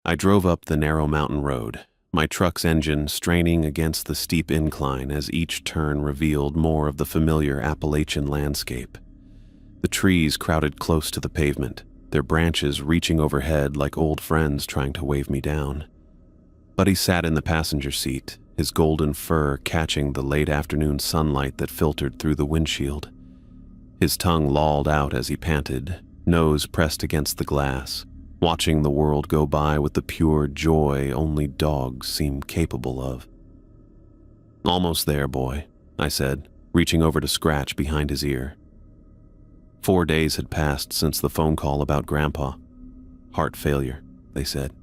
I drove up the narrow mountain road, my truck's engine straining against the steep incline as each turn revealed more of the familiar Appalachian landscape. The trees crowded close to the pavement, their branches reaching overhead like old friends trying to wave me down. Buddy sat in the passenger seat, his golden fur catching the late afternoon sunlight that filtered through the windshield. His tongue lolled out as he panted, nose pressed against the glass, watching the world go by with the pure joy only dogs seem capable of. "Almost there, boy," I said, reaching over to scratch behind his ear. 4 days had passed since the phone call about Grandpa. Heart failure, they said.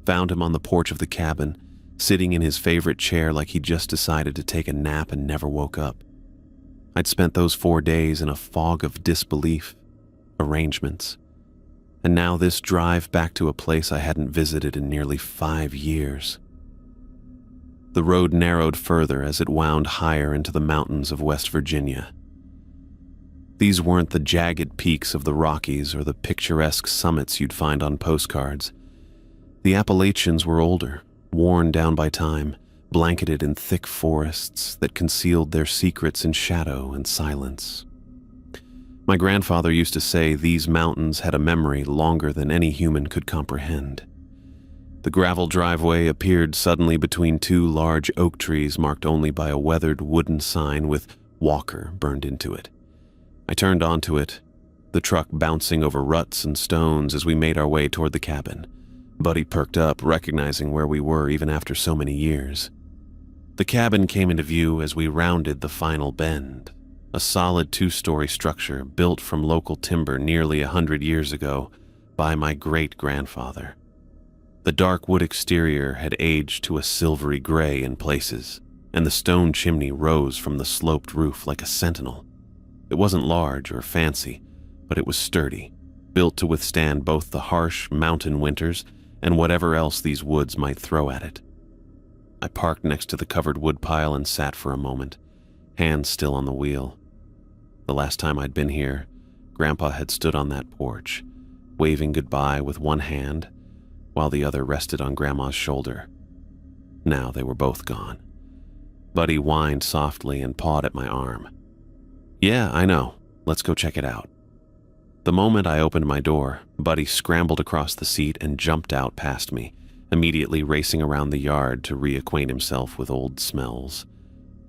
Found him on the porch of the cabin, sitting in his favorite chair like he just decided to take a nap and never woke up. I'd spent those 4 days in a fog of disbelief, arrangements, and now this drive back to a place I hadn't visited in nearly 5 years. The road narrowed further as it wound higher into the mountains of West Virginia. These weren't the jagged peaks of the Rockies or the picturesque summits you'd find on postcards. The Appalachians were older, worn down by time, blanketed in thick forests that concealed their secrets in shadow and silence. My grandfather used to say these mountains had a memory longer than any human could comprehend. The gravel driveway appeared suddenly between 2 large oak trees marked only by a weathered wooden sign with "Walker" burned into it. I turned onto it, the truck bouncing over ruts and stones as we made our way toward the cabin. Buddy perked up, recognizing where we were even after so many years. The cabin came into view as we rounded the final bend, a solid 2-story structure built from local timber nearly 100 years ago by my great-grandfather. The dark wood exterior had aged to a silvery gray in places, and the stone chimney rose from the sloped roof like a sentinel. It wasn't large or fancy, but it was sturdy, built to withstand both the harsh mountain winters and whatever else these woods might throw at it. I parked next to the covered wood pile and sat for a moment, hands still on the wheel. The last time I'd been here, Grandpa had stood on that porch, waving goodbye with one hand, while the other rested on Grandma's shoulder. Now they were both gone. Buddy whined softly and pawed at my arm. "Yeah, I know. Let's go check it out." The moment I opened my door, Buddy scrambled across the seat and jumped out past me, immediately racing around the yard to reacquaint himself with old smells.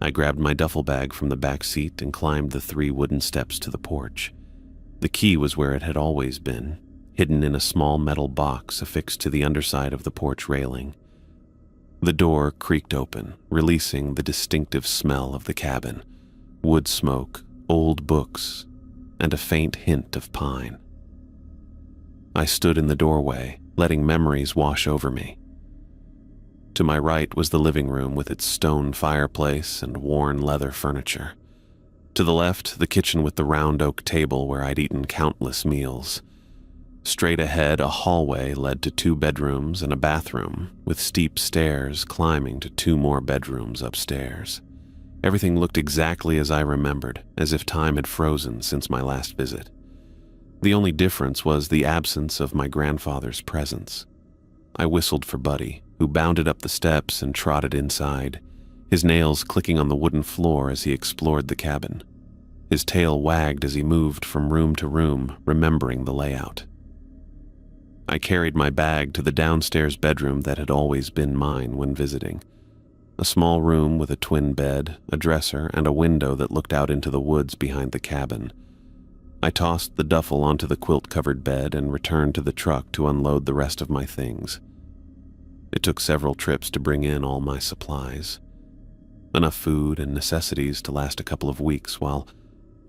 I grabbed my duffel bag from the back seat and climbed the 3 wooden steps to the porch. The key was where it had always been, hidden in a small metal box affixed to the underside of the porch railing. The door creaked open, releasing the distinctive smell of the cabin: wood smoke, old books, and a faint hint of pine. I stood in the doorway, letting memories wash over me. To my right was the living room with its stone fireplace and worn leather furniture. To the left, the kitchen with the round oak table where I'd eaten countless meals. Straight ahead, a hallway led to 2 bedrooms and a bathroom, with steep stairs climbing to 2 more bedrooms upstairs. Everything looked exactly as I remembered, as if time had frozen since my last visit. The only difference was the absence of my grandfather's presence. I whistled for Buddy, who bounded up the steps and trotted inside, his nails clicking on the wooden floor as he explored the cabin. His tail wagged as he moved from room to room, remembering the layout. I carried my bag to the downstairs bedroom that had always been mine when visiting. A small room with a twin bed, a dresser, and a window that looked out into the woods behind the cabin. I tossed the duffel onto the quilt-covered bed and returned to the truck to unload the rest of my things. It took several trips to bring in all my supplies. Enough food and necessities to last a couple of weeks while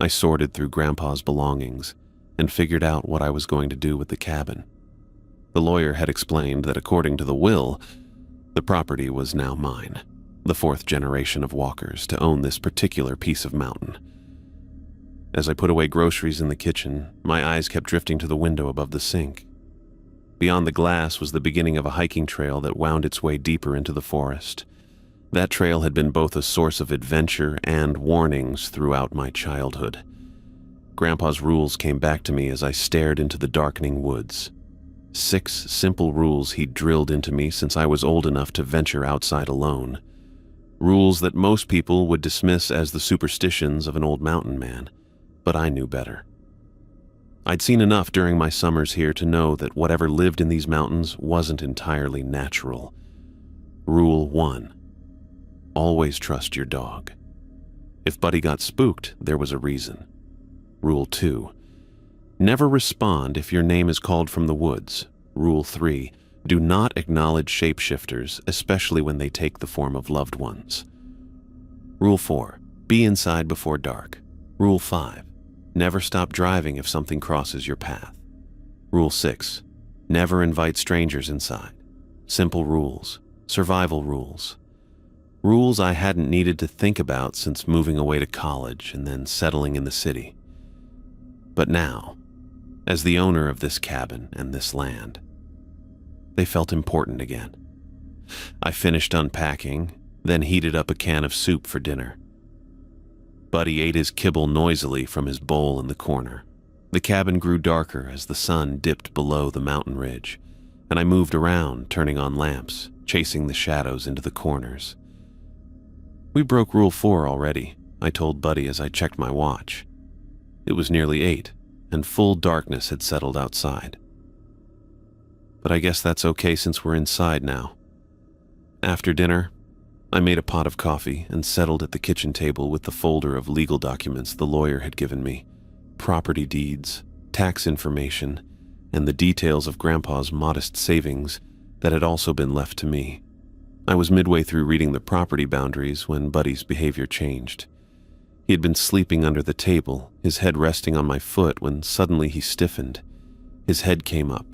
I sorted through Grandpa's belongings and figured out what I was going to do with the cabin. The lawyer had explained that according to the will, the property was now mine, the 4th generation of Walkers to own this particular piece of mountain. As I put away groceries in the kitchen, my eyes kept drifting to the window above the sink. Beyond the glass was the beginning of a hiking trail that wound its way deeper into the forest. That trail had been both a source of adventure and warnings throughout my childhood. Grandpa's rules came back to me as I stared into the darkening woods. 6 simple rules he'd drilled into me since I was old enough to venture outside alone. Rules that most people would dismiss as the superstitions of an old mountain man, but I knew better. I'd seen enough during my summers here to know that whatever lived in these mountains wasn't entirely natural. Rule 1. Always trust your dog. If Buddy got spooked, there was a reason. Rule 2. Never respond if your name is called from the woods. Rule 3. Do not acknowledge shapeshifters, especially when they take the form of loved ones. Rule 4. Be inside before dark. Rule 5. Never stop driving if something crosses your path. Rule 6. Never invite strangers inside. Simple rules. Survival rules. Rules I hadn't needed to think about since moving away to college and then settling in the city. But now, as the owner of this cabin and this land, they felt important again. I finished unpacking, then heated up a can of soup for dinner. Buddy ate his kibble noisily from his bowl in the corner. The cabin grew darker as the sun dipped below the mountain ridge, and I moved around, turning on lamps, chasing the shadows into the corners. We broke Rule 4 already, I told Buddy as I checked my watch. It was nearly 8, and full darkness had settled outside. But I guess that's okay since we're inside now. After dinner, I made a pot of coffee and settled at the kitchen table with the folder of legal documents the lawyer had given me, property deeds, tax information, and the details of Grandpa's modest savings that had also been left to me. I was midway through reading the property boundaries when Buddy's behavior changed. He had been sleeping under the table, his head resting on my foot, when suddenly he stiffened. His head came up,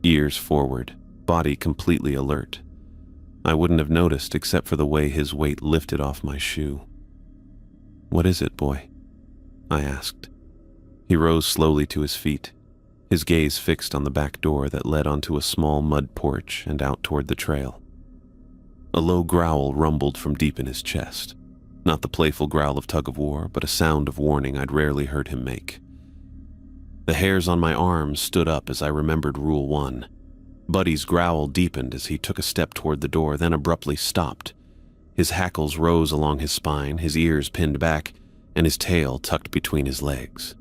ears forward, body completely alert. I wouldn't have noticed except for the way his weight lifted off my shoe. "What is it, boy?" I asked. He rose slowly to his feet, his gaze fixed on the back door that led onto a small mud porch and out toward the trail. A low growl rumbled from deep in his chest. Not the playful growl of tug-of-war, but a sound of warning I'd rarely heard him make. The hairs on my arms stood up as I remembered Rule 1. Buddy's growl deepened as he took a step toward the door, then abruptly stopped. His hackles rose along his spine, his ears pinned back, and his tail tucked between his legs.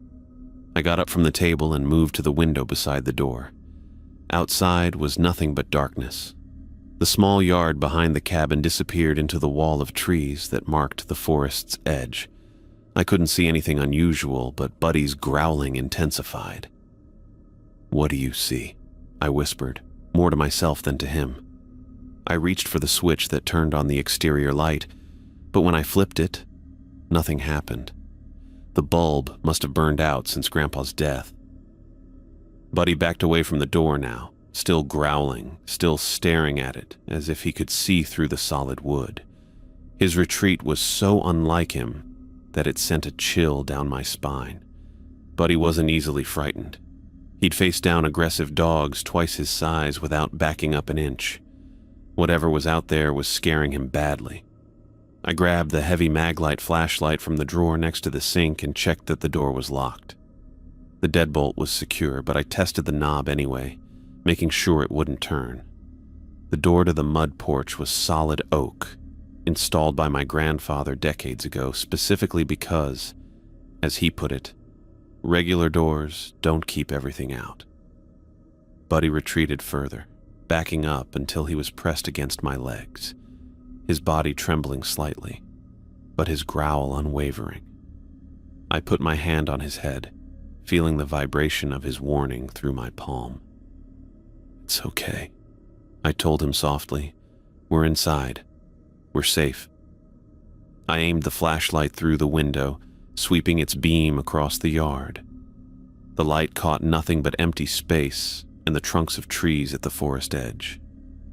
I got up from the table and moved to the window beside the door. Outside was nothing but darkness. The small yard behind the cabin disappeared into the wall of trees that marked the forest's edge. I couldn't see anything unusual, but Buddy's growling intensified. "What do you see?" I whispered, more to myself than to him. I reached for the switch that turned on the exterior light, but when I flipped it, nothing happened. The bulb must have burned out since Grandpa's death. Buddy backed away from the door now, still growling, still staring at it as if he could see through the solid wood. His retreat was so unlike him that it sent a chill down my spine. Buddy wasn't easily frightened. He'd faced down aggressive dogs twice his size without backing up an inch. Whatever was out there was scaring him badly. I grabbed the heavy Maglite flashlight from the drawer next to the sink and checked that the door was locked. The deadbolt was secure, but I tested the knob anyway, making sure it wouldn't turn. The door to the mud porch was solid oak, installed by my grandfather decades ago, specifically because, as he put it, regular doors don't keep everything out. Buddy retreated further, backing up until he was pressed against my legs, his body trembling slightly, but his growl unwavering. I put my hand on his head, feeling the vibration of his warning through my palm. "It's okay," I told him softly. "We're inside. We're safe." I aimed the flashlight through the window, sweeping its beam across the yard. The light caught nothing but empty space and the trunks of trees at the forest edge.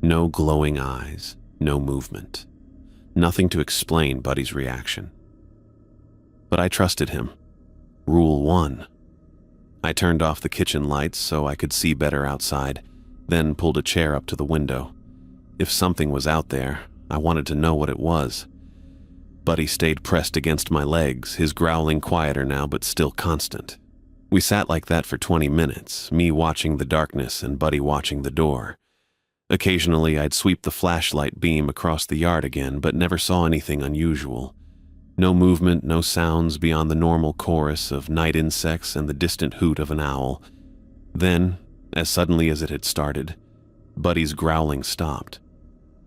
No glowing eyes, no movement. Nothing to explain Buddy's reaction. But I trusted him. Rule 1. I turned off the kitchen lights so I could see better outside, then pulled a chair up to the window. If something was out there, I wanted to know what it was. Buddy stayed pressed against my legs, his growling quieter now but still constant. We sat like that for 20 minutes, me watching the darkness and Buddy watching the door. Occasionally, I'd sweep the flashlight beam across the yard again, but never saw anything unusual. No movement, no sounds beyond the normal chorus of night insects and the distant hoot of an owl. Then, as suddenly as it had started, Buddy's growling stopped.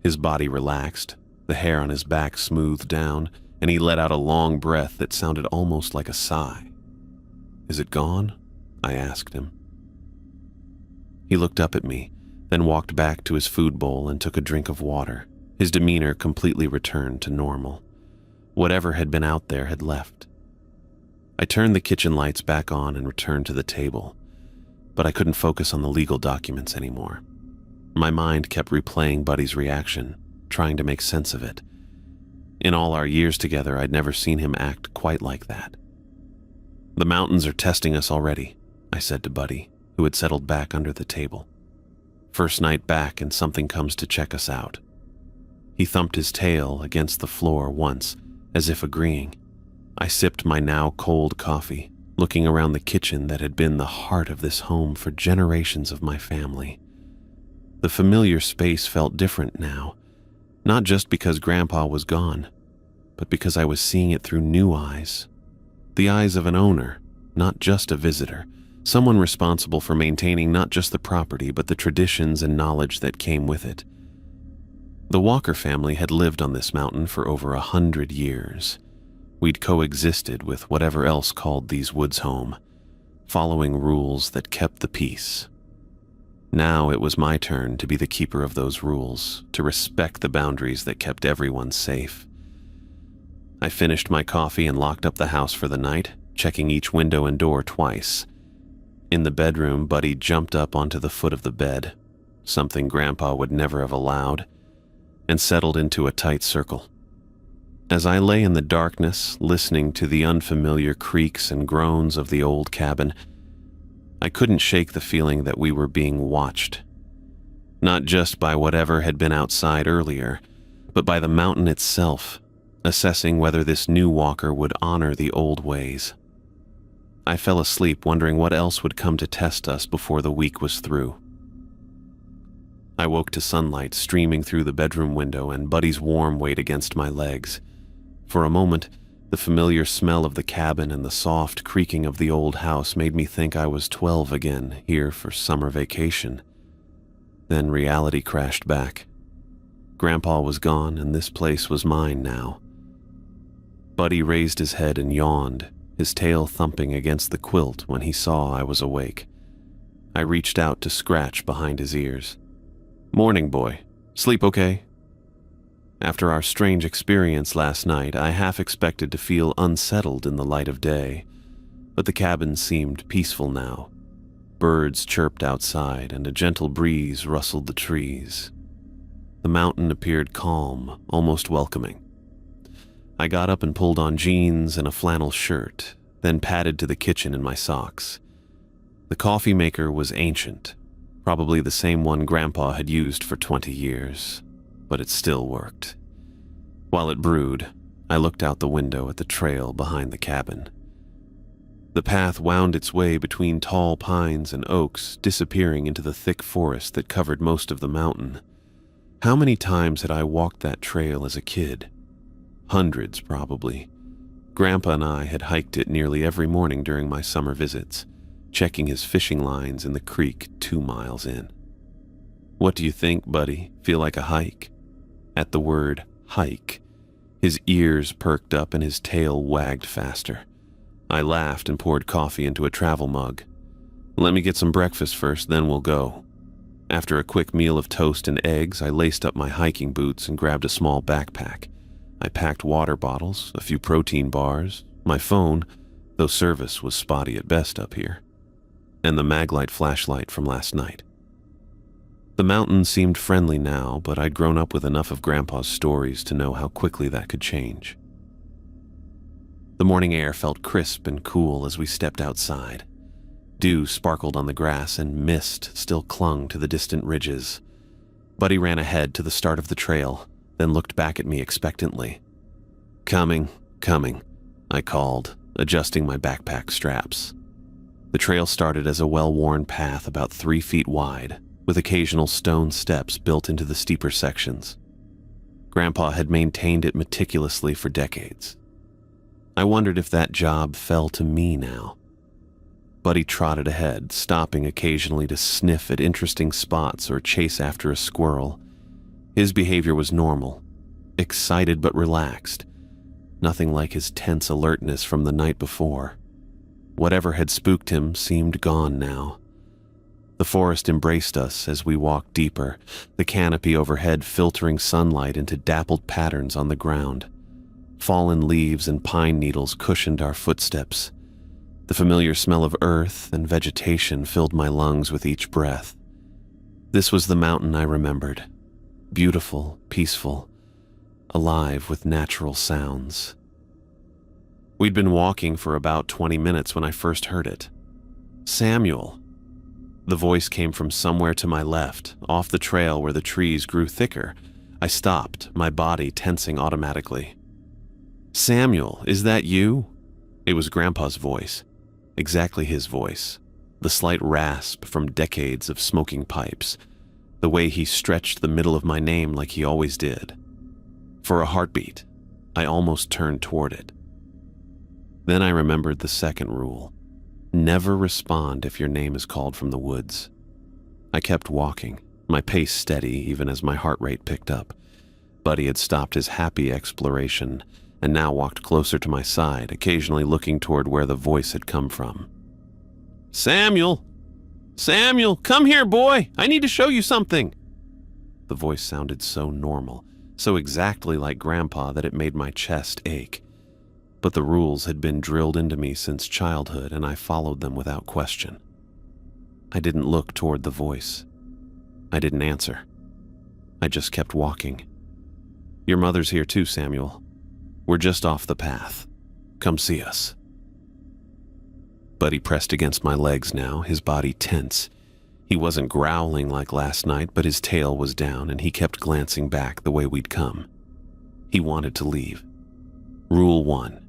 His body relaxed, the hair on his back smoothed down, and he let out a long breath that sounded almost like a sigh. "Is it gone?" I asked him. He looked up at me, then walked back to his food bowl and took a drink of water. His demeanor completely returned to normal. Whatever had been out there had left. I turned the kitchen lights back on and returned to the table, but I couldn't focus on the legal documents anymore. My mind kept replaying Buddy's reaction, trying to make sense of it. In all our years together, I'd never seen him act quite like that. "The mountains are testing us already," I said to Buddy, who had settled back under the table. "First night back and something comes to check us out." He thumped his tail against the floor once, as if agreeing. I sipped my now cold coffee, looking around the kitchen that had been the heart of this home for generations of my family. The familiar space felt different now, not just because Grandpa was gone, but because I was seeing it through new eyes. The eyes of an owner, not just a visitor, someone responsible for maintaining not just the property but the traditions and knowledge that came with it. The Walker family had lived on this mountain for over 100 years. We'd coexisted with whatever else called these woods home, following rules that kept the peace. Now it was my turn to be the keeper of those rules, to respect the boundaries that kept everyone safe. I finished my coffee and locked up the house for the night, checking each window and door twice. In the bedroom, Buddy jumped up onto the foot of the bed, something Grandpa would never have allowed, and settled into a tight circle. As I lay in the darkness, listening to the unfamiliar creaks and groans of the old cabin, I couldn't shake the feeling that we were being watched. Not just by whatever had been outside earlier, but by the mountain itself, assessing whether this new walker would honor the old ways. I fell asleep wondering what else would come to test us before the week was through. I woke to sunlight streaming through the bedroom window and Buddy's warm weight against my legs. For a moment, the familiar smell of the cabin and the soft creaking of the old house made me think I was 12 again, here for summer vacation. Then reality crashed back. Grandpa was gone and this place was mine now. Buddy raised his head and yawned, his tail thumping against the quilt when he saw I was awake. I reached out to scratch behind his ears. "Morning, boy. Sleep okay?" After our strange experience last night, I half expected to feel unsettled in the light of day, but the cabin seemed peaceful now. Birds chirped outside and a gentle breeze rustled the trees. The mountain appeared calm, almost welcoming. I got up and pulled on jeans and a flannel shirt, then padded to the kitchen in my socks. The coffee maker was ancient, probably the same one Grandpa had used for 20 years, but it still worked. While it brewed, I looked out the window at the trail behind the cabin. The path wound its way between tall pines and oaks, disappearing into the thick forest that covered most of the mountain. How many times had I walked that trail as a kid? Hundreds, probably. Grandpa and I had hiked it nearly every morning during my summer visits, checking his fishing lines in the creek 2 miles in. "What do you think, Buddy? Feel like a hike?" At the word hike, his ears perked up and his tail wagged faster. I laughed and poured coffee into a travel mug. "Let me get some breakfast first, then we'll go." After a quick meal of toast and eggs, I laced up my hiking boots and grabbed a small backpack. I packed water bottles, a few protein bars, my phone, though service was spotty at best up here, and the Maglite flashlight from last night. The mountain seemed friendly now, but I'd grown up with enough of Grandpa's stories to know how quickly that could change. The morning air felt crisp and cool as we stepped outside. Dew sparkled on the grass and mist still clung to the distant ridges. Buddy ran ahead to the start of the trail, then looked back at me expectantly. "Coming, coming," I called, adjusting my backpack straps. The trail started as a well-worn path about 3 feet wide, with occasional stone steps built into the steeper sections. Grandpa had maintained it meticulously for decades. I wondered if that job fell to me now. Buddy trotted ahead, stopping occasionally to sniff at interesting spots or chase after a squirrel. His behavior was normal, excited but relaxed, nothing like his tense alertness from the night before. Whatever had spooked him seemed gone now. The forest embraced us as we walked deeper, the canopy overhead filtering sunlight into dappled patterns on the ground. Fallen leaves and pine needles cushioned our footsteps. The familiar smell of earth and vegetation filled my lungs with each breath. This was the mountain I remembered. Beautiful, peaceful, alive with natural sounds. We'd been walking for about 20 minutes when I first heard it. "Samuel." The voice came from somewhere to my left, off the trail where the trees grew thicker. I stopped, my body tensing automatically. "Samuel, is that you?" It was Grandpa's voice. Exactly his voice. The slight rasp from decades of smoking pipes. The way he stretched the middle of my name like he always did. For a heartbeat, I almost turned toward it. Then I remembered the second rule. Never respond if your name is called from the woods. I kept walking, my pace steady even as my heart rate picked up. Buddy had stopped his happy exploration and now walked closer to my side, occasionally looking toward where the voice had come from. "Samuel! Samuel, come here, boy! I need to show you something!" The voice sounded so normal, so exactly like Grandpa that it made my chest ache. But the rules had been drilled into me since childhood, and I followed them without question. I didn't look toward the voice. I didn't answer. I just kept walking. "Your mother's here too, Samuel. We're just off the path. Come see us." Buddy pressed against my legs now, his body tense. He wasn't growling like last night, but his tail was down, and he kept glancing back the way we'd come. He wanted to leave. Rule 1.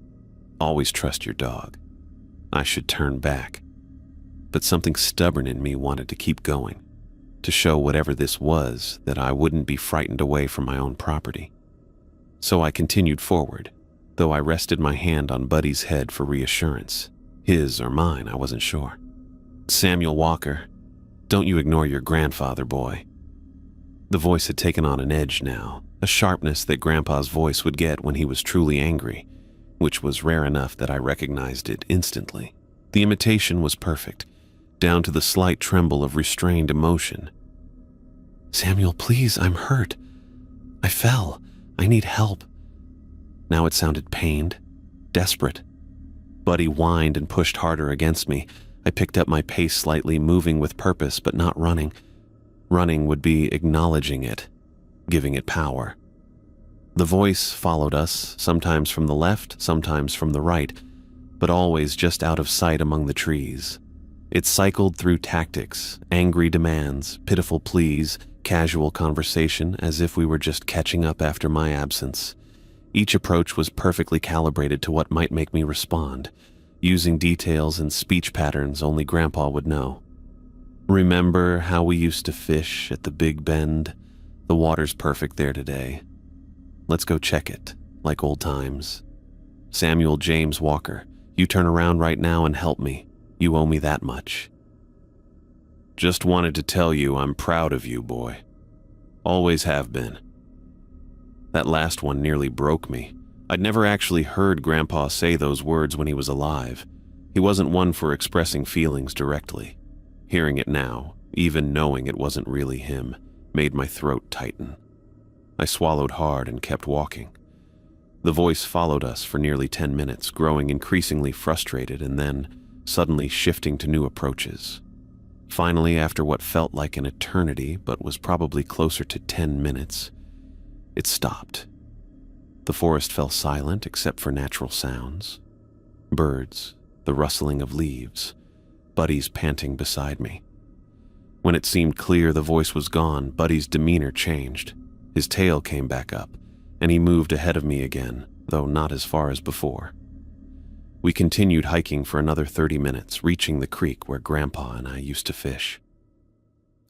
Always trust your dog. I should turn back. But something stubborn in me wanted to keep going, to show whatever this was that I wouldn't be frightened away from my own property. So I continued forward, though I rested my hand on Buddy's head for reassurance. His or mine, I wasn't sure. "Samuel Walker, don't you ignore your grandfather, boy." The voice had taken on an edge now, a sharpness that Grandpa's voice would get when he was truly angry, which was rare enough that I recognized it instantly. The imitation was perfect, down to the slight tremble of restrained emotion. "Samuel, please, I'm hurt. I fell. I need help." Now it sounded pained, desperate. Buddy whined and pushed harder against me. I picked up my pace slightly, moving with purpose but not running. Running would be acknowledging it, giving it power. The voice followed us, sometimes from the left, sometimes from the right, but always just out of sight among the trees. It cycled through tactics, angry demands, pitiful pleas, casual conversation, as if we were just catching up after my absence. Each approach was perfectly calibrated to what might make me respond, using details and speech patterns only Grandpa would know. "Remember how we used to fish at the Big Bend? The water's perfect there today. Let's go check it, like old times. Samuel James Walker, you turn around right now and help me. You owe me that much. Just wanted to tell you I'm proud of you, boy. Always have been." That last one nearly broke me. I'd never actually heard Grandpa say those words when he was alive. He wasn't one for expressing feelings directly. Hearing it now, even knowing it wasn't really him, made my throat tighten. I swallowed hard and kept walking. The voice followed us for nearly 10 minutes, growing increasingly frustrated and then suddenly shifting to new approaches. Finally, after what felt like an eternity but was probably closer to 10 minutes, it stopped. The forest fell silent except for natural sounds. Birds, the rustling of leaves, Buddy's panting beside me. When it seemed clear the voice was gone, Buddy's demeanor changed. His tail came back up, and he moved ahead of me again, though not as far as before. We continued hiking for another 30 minutes, reaching the creek where Grandpa and I used to fish.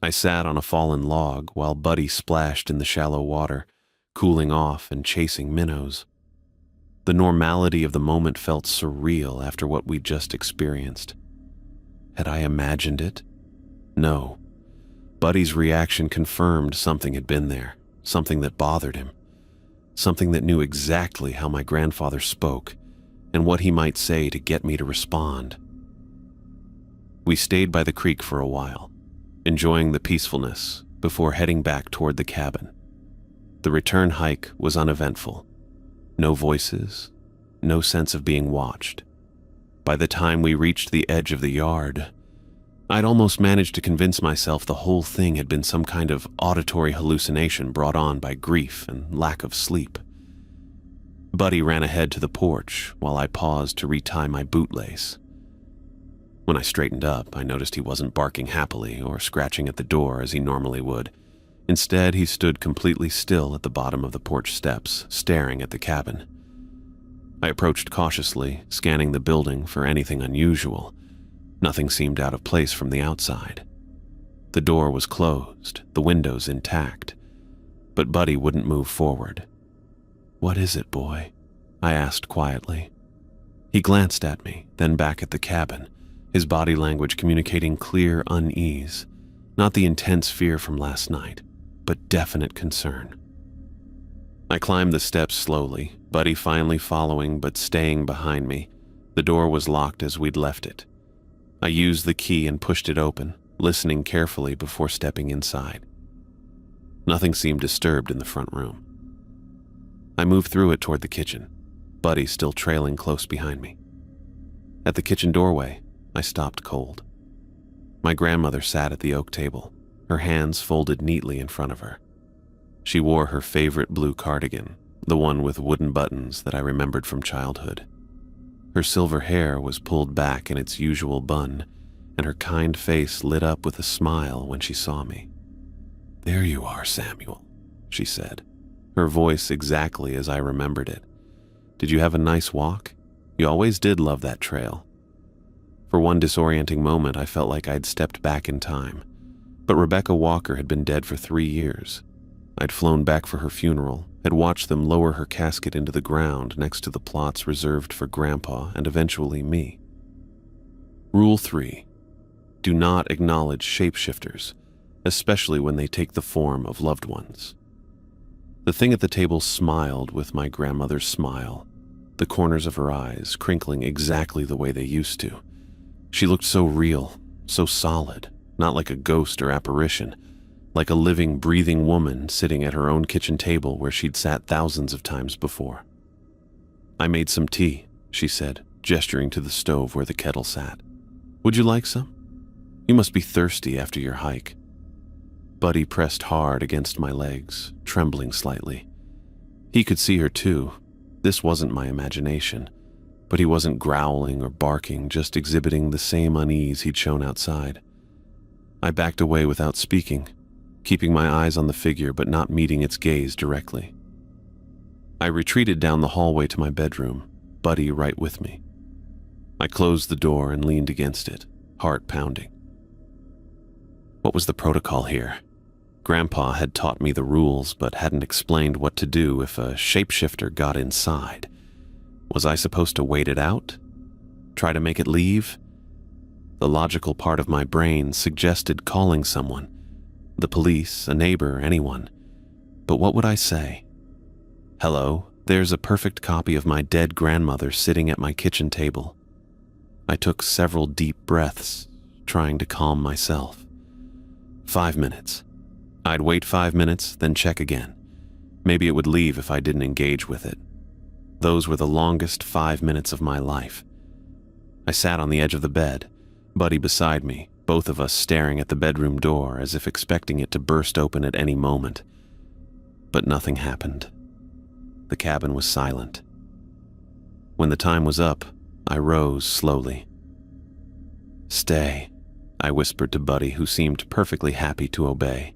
I sat on a fallen log while Buddy splashed in the shallow water, cooling off and chasing minnows. The normality of the moment felt surreal after what we'd just experienced. Had I imagined it? No. Buddy's reaction confirmed something had been there, something that bothered him, something that knew exactly how my grandfather spoke and what he might say to get me to respond. We stayed by the creek for a while, enjoying the peacefulness before heading back toward the cabin. The return hike was uneventful. No voices, no sense of being watched. By the time we reached the edge of the yard, I'd almost managed to convince myself the whole thing had been some kind of auditory hallucination brought on by grief and lack of sleep. Buddy ran ahead to the porch while I paused to retie my bootlace. When I straightened up, I noticed he wasn't barking happily or scratching at the door as he normally would. Instead, he stood completely still at the bottom of the porch steps, staring at the cabin. I approached cautiously, scanning the building for anything unusual. Nothing seemed out of place from the outside. The door was closed, the windows intact, but Buddy wouldn't move forward. "What is it, boy?" I asked quietly. He glanced at me, then back at the cabin, his body language communicating clear unease, not the intense fear from last night, but definite concern. I climbed the steps slowly, Buddy finally following but staying behind me. The door was locked as we'd left it. I used the key and pushed it open, listening carefully before stepping inside. Nothing seemed disturbed in the front room. I moved through it toward the kitchen, Buddy still trailing close behind me. At the kitchen doorway, I stopped cold. My grandmother sat at the oak table, her hands folded neatly in front of her. She wore her favorite blue cardigan, the one with wooden buttons that I remembered from childhood. Her silver hair was pulled back in its usual bun, and her kind face lit up with a smile when she saw me. "There you are, Samuel," she said, her voice exactly as I remembered it. "Did you have a nice walk? You always did love that trail." For one disorienting moment, I felt like I'd stepped back in time. But Rebecca Walker had been dead for 3 years. I'd flown back for her funeral, had watched them lower her casket into the ground next to the plots reserved for Grandpa and eventually me. Rule 3. Do not acknowledge shapeshifters, especially when they take the form of loved ones. The thing at the table smiled with my grandmother's smile, the corners of her eyes crinkling exactly the way they used to. She looked so real, so solid, not like a ghost or apparition, like a living, breathing woman sitting at her own kitchen table where she'd sat thousands of times before. "I made some tea," she said, gesturing to the stove where the kettle sat. "Would you like some? You must be thirsty after your hike." Buddy pressed hard against my legs, trembling slightly. He could see her too. This wasn't my imagination, but he wasn't growling or barking, just exhibiting the same unease he'd shown outside. I backed away without speaking, keeping my eyes on the figure but not meeting its gaze directly. I retreated down the hallway to my bedroom, Buddy right with me. I closed the door and leaned against it, heart pounding. What was the protocol here? Grandpa had taught me the rules but hadn't explained what to do if a shapeshifter got inside. Was I supposed to wait it out? Try to make it leave? The logical part of my brain suggested calling someone. The police, a neighbor, anyone. But what would I say? "Hello, there's a perfect copy of my dead grandmother sitting at my kitchen table." I took several deep breaths, trying to calm myself. 5 minutes. I'd wait 5 minutes, then check again. Maybe it would leave if I didn't engage with it. Those were the longest 5 minutes of my life. I sat on the edge of the bed, Buddy beside me, both of us staring at the bedroom door as if expecting it to burst open at any moment. But nothing happened. The cabin was silent. When the time was up, I rose slowly. "Stay," I whispered to Buddy, who seemed perfectly happy to obey.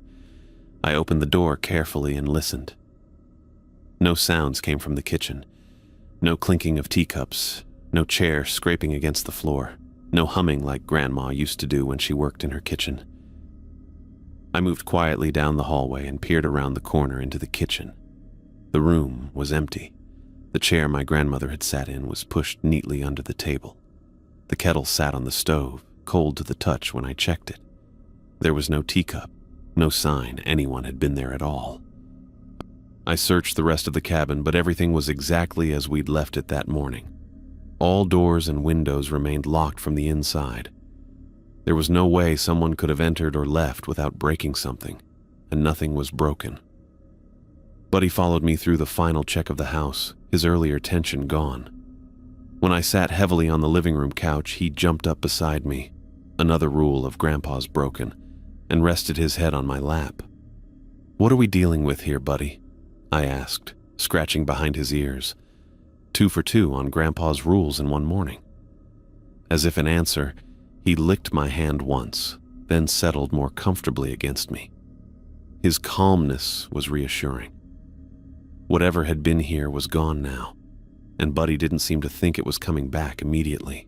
I opened the door carefully and listened. No sounds came from the kitchen. No clinking of teacups, No chair scraping against the floor. No humming like Grandma used to do when she worked in her kitchen. I moved quietly down the hallway and peered around the corner into the kitchen. The room was empty. The chair my grandmother had sat in was pushed neatly under the table. The kettle sat on the stove, cold to the touch when I checked it. There was no teacup, no sign anyone had been there at all. I searched the rest of the cabin, but everything was exactly as we'd left it that morning. All doors and windows remained locked from the inside. There was no way someone could have entered or left without breaking something, and nothing was broken. Buddy followed me through the final check of the house, his earlier tension gone. When I sat heavily on the living room couch, he jumped up beside me, another rule of Grandpa's broken, and rested his head on my lap. "What are we dealing with here, Buddy?" I asked, scratching behind his ears. 2 for 2 on Grandpa's rules in one morning. As if in answer, he licked my hand once, then settled more comfortably against me. His calmness was reassuring. Whatever had been here was gone now, and Buddy didn't seem to think it was coming back immediately.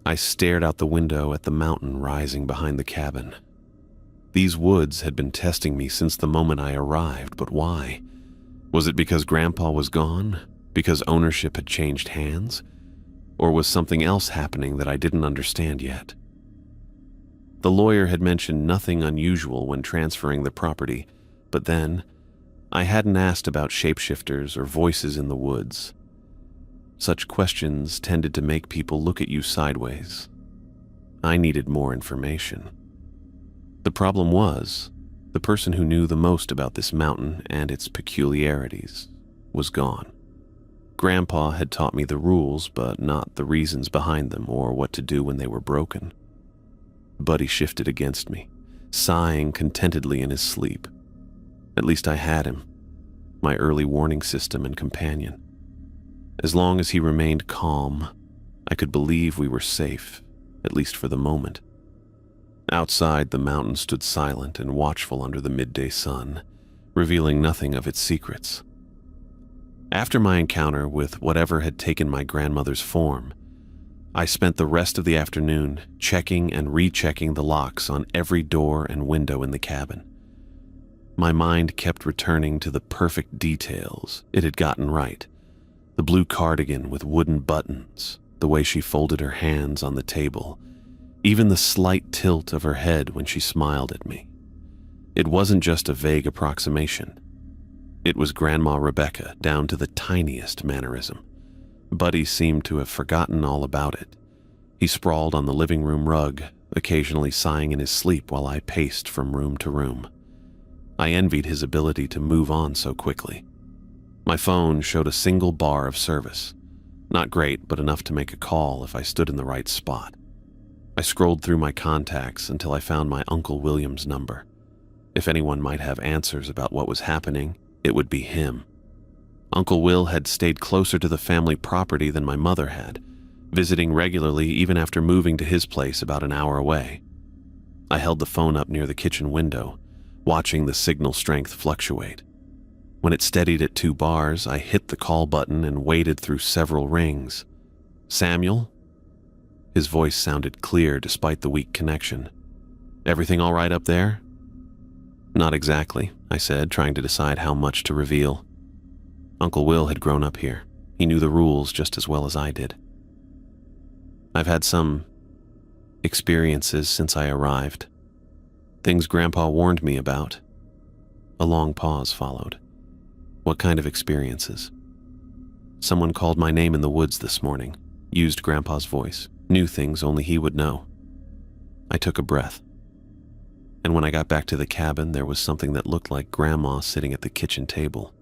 I stared out the window at the mountain rising behind the cabin. These woods had been testing me since the moment I arrived, but why? Was it because Grandpa was gone? Because ownership had changed hands? Or was something else happening that I didn't understand yet? The lawyer had mentioned nothing unusual when transferring the property, but then I hadn't asked about shapeshifters or voices in the woods. Such questions tended to make people look at you sideways. I needed more information. The problem was, the person who knew the most about this mountain and its peculiarities was gone. Grandpa had taught me the rules, but not the reasons behind them or what to do when they were broken. Buddy shifted against me, sighing contentedly in his sleep. At least I had him, my early warning system and companion. As long as he remained calm, I could believe we were safe, at least for the moment. Outside, the mountain stood silent and watchful under the midday sun, revealing nothing of its secrets. After my encounter with whatever had taken my grandmother's form, I spent the rest of the afternoon checking and rechecking the locks on every door and window in the cabin. My mind kept returning to the perfect details it had gotten right. The blue cardigan with wooden buttons, the way she folded her hands on the table, even the slight tilt of her head when she smiled at me. It wasn't just a vague approximation. It was Grandma Rebecca, down to the tiniest mannerism. Buddy seemed to have forgotten all about it. He sprawled on the living room rug, occasionally sighing in his sleep while I paced from room to room. I envied his ability to move on so quickly. My phone showed a single bar of service. Not great, but enough to make a call if I stood in the right spot. I scrolled through my contacts until I found my Uncle William's number. If anyone might have answers about what was happening, it would be him. Uncle Will had stayed closer to the family property than my mother had, visiting regularly even after moving to his place about an hour away. I held the phone up near the kitchen window, watching the signal strength fluctuate. When it steadied at 2 bars, I hit the call button and waited through several rings. "Samuel?" His voice sounded clear despite the weak connection. "Everything all right up there?" "Not exactly," I said, trying to decide how much to reveal. Uncle Will had grown up here. He knew the rules just as well as I did. "I've had some experiences since I arrived. Things Grandpa warned me about." A long pause followed. "What kind of experiences?" "Someone called my name in the woods this morning," used Grandpa's voice. "Knew things only he would know." I took a breath. And when I got back to the cabin, there was something that looked like Grandma sitting at the kitchen table.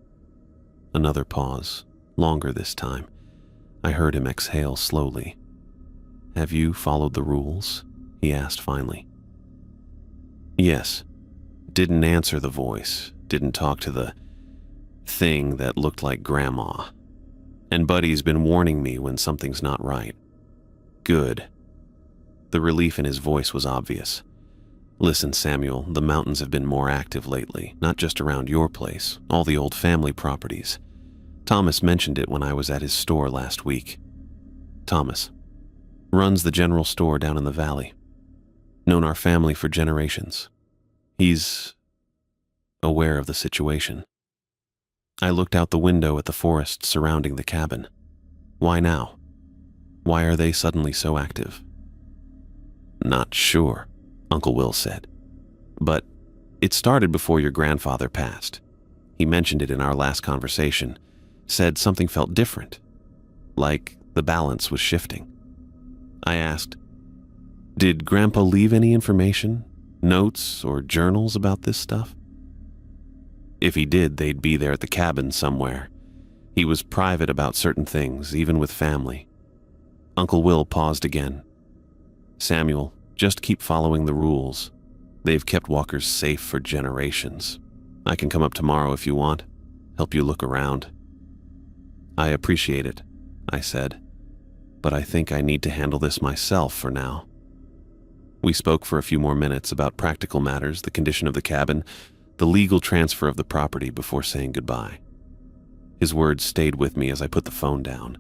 Another pause, longer this time. I heard him exhale slowly. "Have you followed the rules?" he asked finally. "Yes." Didn't answer the voice, didn't talk to the thing that looked like Grandma. "And Buddy's been warning me when something's not right." "Good." The relief in his voice was obvious. "Listen, Samuel, the mountains have been more active lately, not just around your place, all the old family properties. Thomas mentioned it when I was at his store last week. Thomas. Runs the general store down in the valley. Known our family for generations. He's aware of the situation. I looked out the window at the forest surrounding the cabin. Why now? Why are they suddenly so active? Not sure, Uncle Will said. But it started before your grandfather passed. He mentioned it in our last conversation, said something felt different, like the balance was shifting. I asked, did Grandpa leave any information, notes, or journals about this stuff? If he did, they'd be there at the cabin somewhere. He was private about certain things, even with family. Uncle Will paused again. Samuel, just keep following the rules. They've kept walkers safe for generations. I can come up tomorrow if you want, help you look around. I appreciate it, I said, but I think I need to handle this myself for now. We spoke for a few more minutes about practical matters, the condition of the cabin, the legal transfer of the property before saying goodbye. His words stayed with me as I put the phone down.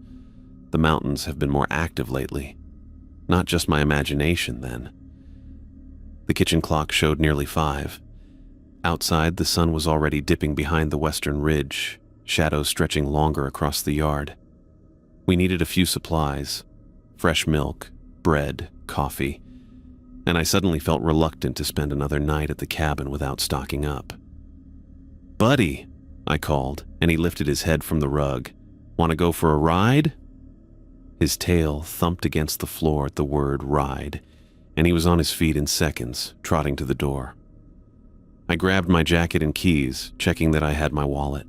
The mountains have been more active lately. Not just my imagination, then. The kitchen clock showed nearly 5. Outside, the sun was already dipping behind the western ridge, shadows stretching longer across the yard. We needed a few supplies, fresh milk, bread, coffee, and I suddenly felt reluctant to spend another night at the cabin without stocking up. "Buddy," I called, and he lifted his head from the rug. "Want to go for a ride?" His tail thumped against the floor at the word ride, and he was on his feet in seconds, trotting to the door. I grabbed my jacket and keys, checking that I had my wallet.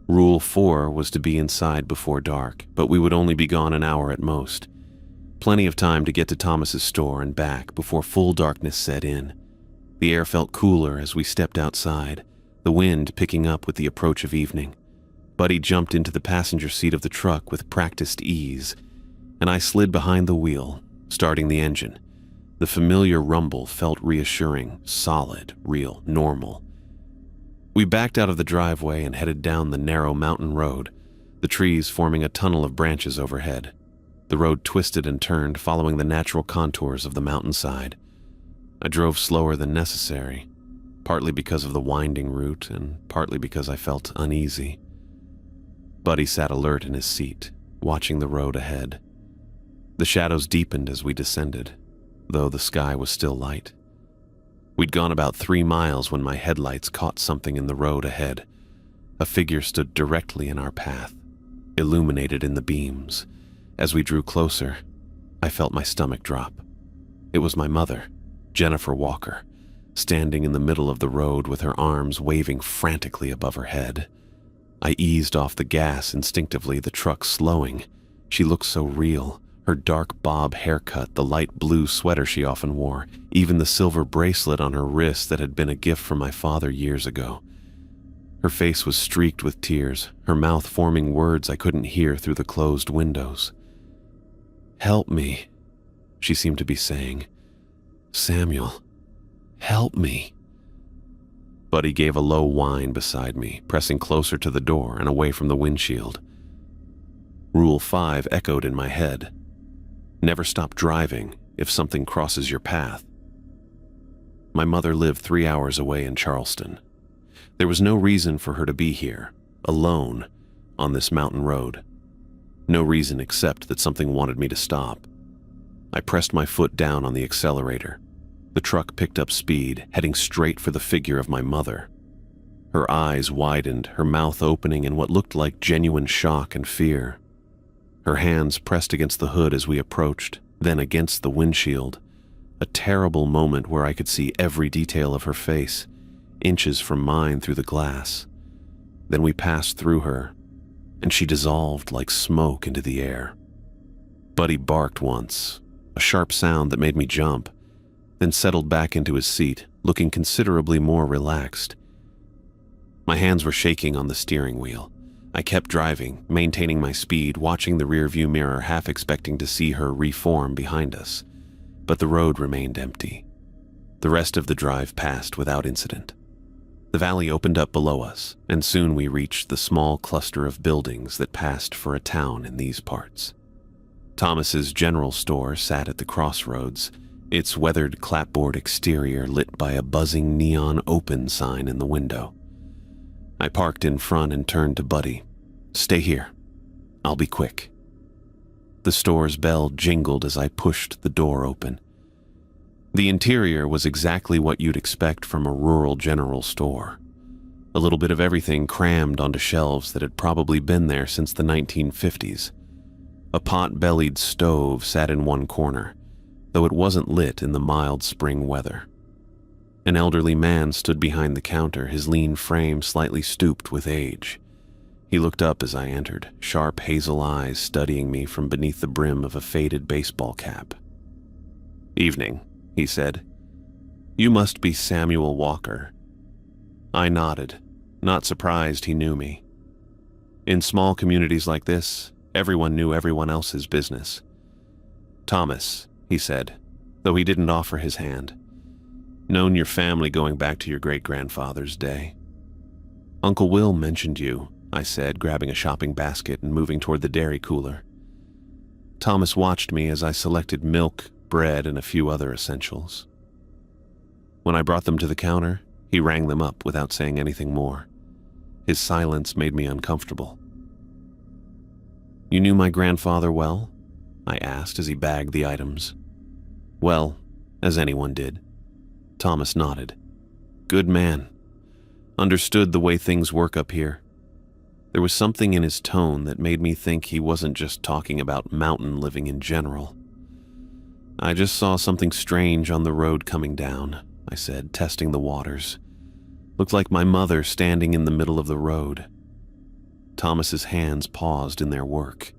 Rule 4 was to be inside before dark, but we would only be gone an hour at most. Plenty of time to get to Thomas's store and back before full darkness set in. The air felt cooler as we stepped outside, the wind picking up with the approach of evening. Buddy jumped into the passenger seat of the truck with practiced ease, and I slid behind the wheel, starting the engine. The familiar rumble felt reassuring, solid, real, normal. We backed out of the driveway and headed down the narrow mountain road, the trees forming a tunnel of branches overhead. The road twisted and turned, following the natural contours of the mountainside. I drove slower than necessary, partly because of the winding route and partly because I felt uneasy. Buddy sat alert in his seat, watching the road ahead. The shadows deepened as we descended, though the sky was still light. We'd gone about 3 miles when my headlights caught something in the road ahead. A figure stood directly in our path, illuminated in the beams. As we drew closer, I felt my stomach drop. It was my mother, Jennifer Walker, standing in the middle of the road with her arms waving frantically above her head. I eased off the gas instinctively, the truck slowing. She looked so real. Her dark bob haircut, the light blue sweater she often wore, even the silver bracelet on her wrist that had been a gift from my father years ago. Her face was streaked with tears, her mouth forming words I couldn't hear through the closed windows. "Help me," she seemed to be saying. "Samuel, help me." Buddy gave a low whine beside me, pressing closer to the door and away from the windshield. Rule 5 echoed in my head. Never stop driving if something crosses your path. My mother lived 3 hours away in Charleston. There was no reason for her to be here, alone, on this mountain road. No reason except that something wanted me to stop. I pressed my foot down on the accelerator. The truck picked up speed, heading straight for the figure of my mother. Her eyes widened, her mouth opening in what looked like genuine shock and fear. Her hands pressed against the hood as we approached, then against the windshield. A terrible moment where I could see every detail of her face, inches from mine through the glass. Then we passed through her, and she dissolved like smoke into the air. Buddy barked once, a sharp sound that made me jump, then settled back into his seat, looking considerably more relaxed. My hands were shaking on the steering wheel. I kept driving, maintaining my speed, watching the rearview mirror, half expecting to see her reform behind us. But the road remained empty. The rest of the drive passed without incident. The valley opened up below us, and soon we reached the small cluster of buildings that passed for a town in these parts. Thomas's general store sat at the crossroads, its weathered clapboard exterior lit by a buzzing neon open sign in the window. I parked in front and turned to Buddy. "Stay here. I'll be quick." The store's bell jingled as I pushed the door open. The interior was exactly what you'd expect from a rural general store. A little bit of everything crammed onto shelves that had probably been there since the 1950s. A pot-bellied stove sat in one corner, though it wasn't lit in the mild spring weather. An elderly man stood behind the counter, his lean frame slightly stooped with age. He looked up as I entered, sharp hazel eyes studying me from beneath the brim of a faded baseball cap. "Evening," he said. "You must be Samuel Walker." I nodded, not surprised he knew me. In small communities like this, everyone knew everyone else's business. "Thomas," he said, though he didn't offer his hand. "Known your family going back to your great-grandfather's day." "Uncle Will mentioned you," I said, grabbing a shopping basket and moving toward the dairy cooler. Thomas watched me as I selected milk, bread, and a few other essentials. When I brought them to the counter, he rang them up without saying anything more. His silence made me uncomfortable. "You knew my grandfather well?" I asked as he bagged the items. "Well, as anyone did." Thomas nodded. "Good man. Understood the way things work up here." There was something in his tone that made me think he wasn't just talking about mountain living in general. "I just saw something strange on the road coming down," I said, testing the waters. "Looked like my mother standing in the middle of the road." Thomas's hands paused in their work.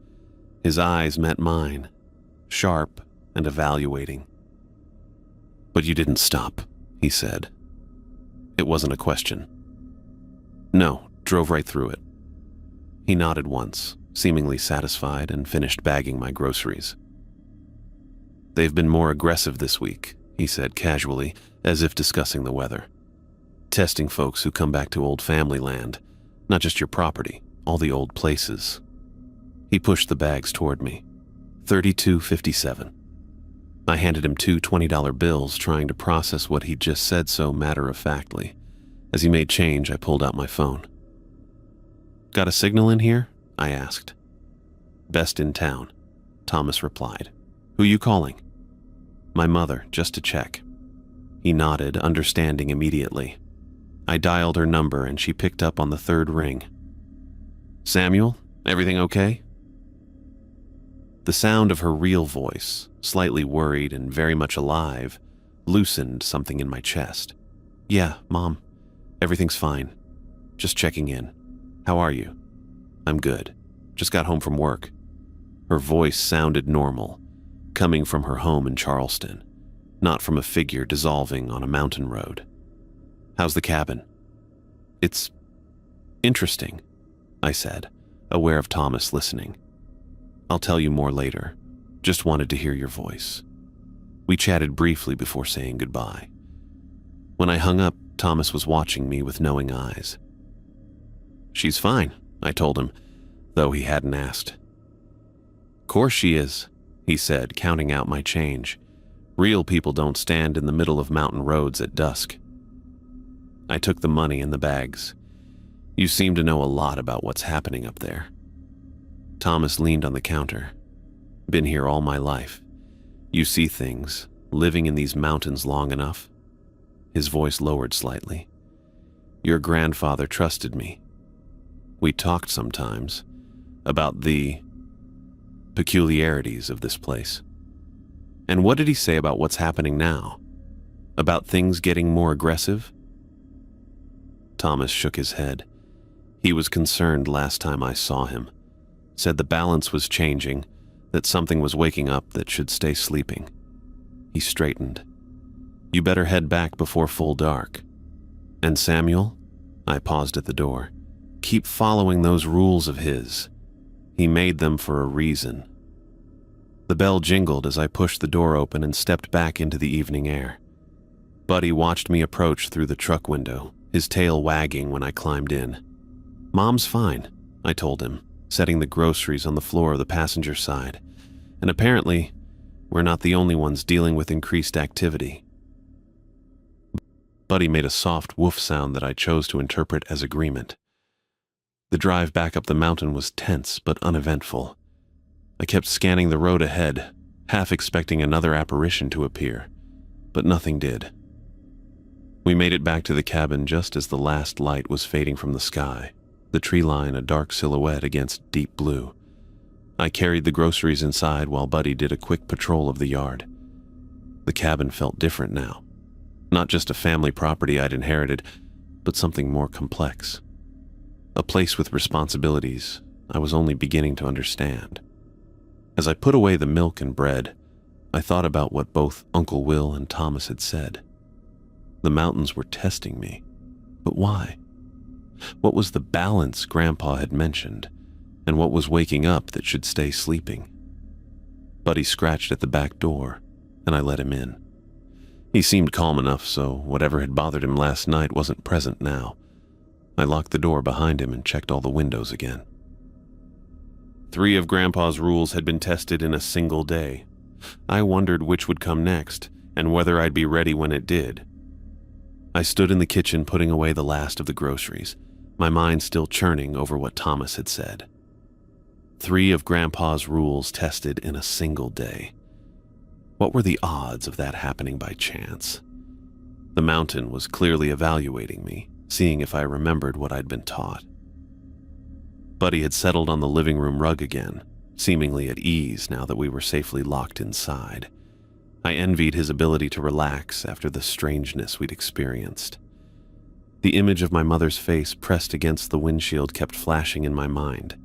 His eyes met mine, sharp and evaluating. "But you didn't stop," he said. It wasn't a question. "No, drove right through it." He nodded once, seemingly satisfied, and finished bagging my groceries. "They've been more aggressive this week," he said casually, as if discussing the weather. "Testing folks who come back to old family land, not just your property, all the old places." He pushed the bags toward me. $32.57. I handed him two $20 bills, trying to process what he'd just said so matter-of-factly. As he made change, I pulled out my phone. "Got a signal in here?" I asked. "Best in town," Thomas replied. "Who you calling?" "My mother, just to check." He nodded, understanding immediately. I dialed her number and she picked up on the third ring. "Samuel, everything okay?" The sound of her real voice, slightly worried and very much alive, loosened something in my chest. "Yeah, Mom. Everything's fine. Just checking in. How are you?" "I'm good. Just got home from work." Her voice sounded normal, coming from her home in Charleston, not from a figure dissolving on a mountain road. "How's the cabin?" "It's interesting," I said, aware of Thomas listening. "I'll tell you more later. Just wanted to hear your voice." We chatted briefly before saying goodbye. When I hung up, Thomas was watching me with knowing eyes. "She's fine," I told him, though he hadn't asked. "Course she is," he said, counting out my change. "Real people don't stand in the middle of mountain roads at dusk." I took the money and the bags. "You seem to know a lot about what's happening up there." Thomas leaned on the counter. "Been here all my life. You see things, living in these mountains long enough." His voice lowered slightly. "Your grandfather trusted me. We talked sometimes about the peculiarities of this place." "And what did he say about what's happening now? About things getting more aggressive?" Thomas shook his head. He was concerned last time I saw him. Said the balance was changing, that something was waking up that should stay sleeping. He straightened. "You better head back before full dark. And Samuel," I paused at the door, "keep following those rules of his. He made them for a reason." The bell jingled as I pushed the door open and stepped back into the evening air. Buddy watched me approach through the truck window, his tail wagging when I climbed in. "Mom's fine," I told him, setting the groceries on the floor of the passenger side. And apparently, we're not the only ones dealing with increased activity. Buddy made a soft woof sound that I chose to interpret as agreement. The drive back up the mountain was tense but uneventful. I kept scanning the road ahead, half expecting another apparition to appear, but nothing did. We made it back to the cabin just as the last light was fading from the sky, the tree line a dark silhouette against deep blue. I carried the groceries inside while Buddy did a quick patrol of the yard. The cabin felt different now. Not just a family property I'd inherited, but something more complex. A place with responsibilities I was only beginning to understand. As I put away the milk and bread, I thought about what both Uncle Will and Thomas had said. The mountains were testing me, but why? What was the balance Grandpa had mentioned, and what was waking up that should stay sleeping? Buddy scratched at the back door, and I let him in. He seemed calm enough, so whatever had bothered him last night wasn't present now. I locked the door behind him and checked all the windows again. 3 of Grandpa's rules had been tested in a single day. I wondered which would come next, and whether I'd be ready when it did. I stood in the kitchen putting away the last of the groceries, my mind still churning over what Thomas had said. 3 of Grandpa's rules tested in a single day. What were the odds of that happening by chance? The mountain was clearly evaluating me, seeing if I remembered what I'd been taught. Buddy had settled on the living room rug again, seemingly at ease now that we were safely locked inside. I envied his ability to relax after the strangeness we'd experienced. The image of my mother's face pressed against the windshield kept flashing in my mind.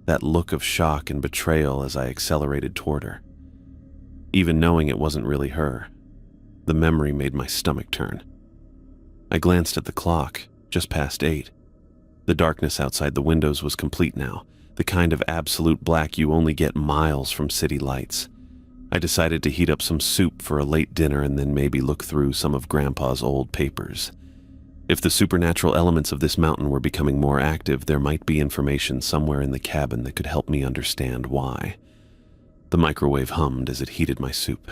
That look of shock and betrayal as I accelerated toward her. Even knowing it wasn't really her, the memory made my stomach turn. I glanced at the clock, just past 8. The darkness outside the windows was complete now, the kind of absolute black you only get miles from city lights. I decided to heat up some soup for a late dinner and then maybe look through some of Grandpa's old papers. If the supernatural elements of this mountain were becoming more active, there might be information somewhere in the cabin that could help me understand why. The microwave hummed as it heated my soup.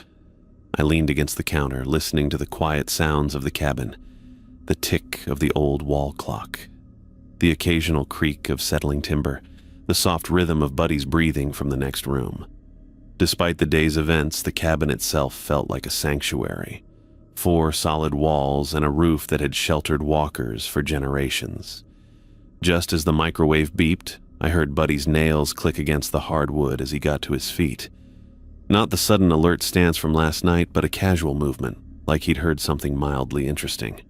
I leaned against the counter, listening to the quiet sounds of the cabin, the tick of the old wall clock, the occasional creak of settling timber, the soft rhythm of Buddy's breathing from the next room. Despite the day's events, the cabin itself felt like a sanctuary. 4 solid walls and a roof that had sheltered walkers for generations. Just as the microwave beeped, I heard Buddy's nails click against the hardwood as he got to his feet. Not the sudden alert stance from last night, but a casual movement, like he'd heard something mildly interesting.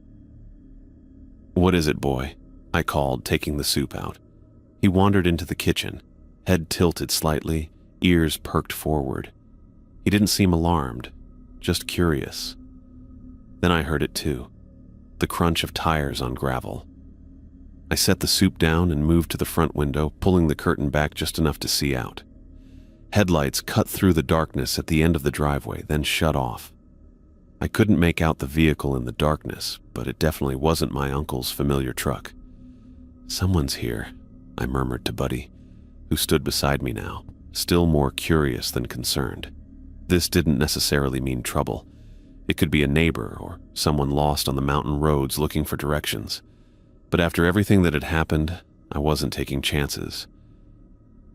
"What is it, boy?" I called, taking the soup out. He wandered into the kitchen, head tilted slightly, ears perked forward. He didn't seem alarmed, just curious. Then I heard it too, the crunch of tires on gravel. I set the soup down and moved to the front window, pulling the curtain back just enough to see out. Headlights cut through the darkness at the end of the driveway, then shut off. I couldn't make out the vehicle in the darkness, but it definitely wasn't my uncle's familiar truck. "Someone's here," I murmured to Buddy, who stood beside me now, still more curious than concerned. This didn't necessarily mean trouble. It could be a neighbor or someone lost on the mountain roads looking for directions. But after everything that had happened, I wasn't taking chances.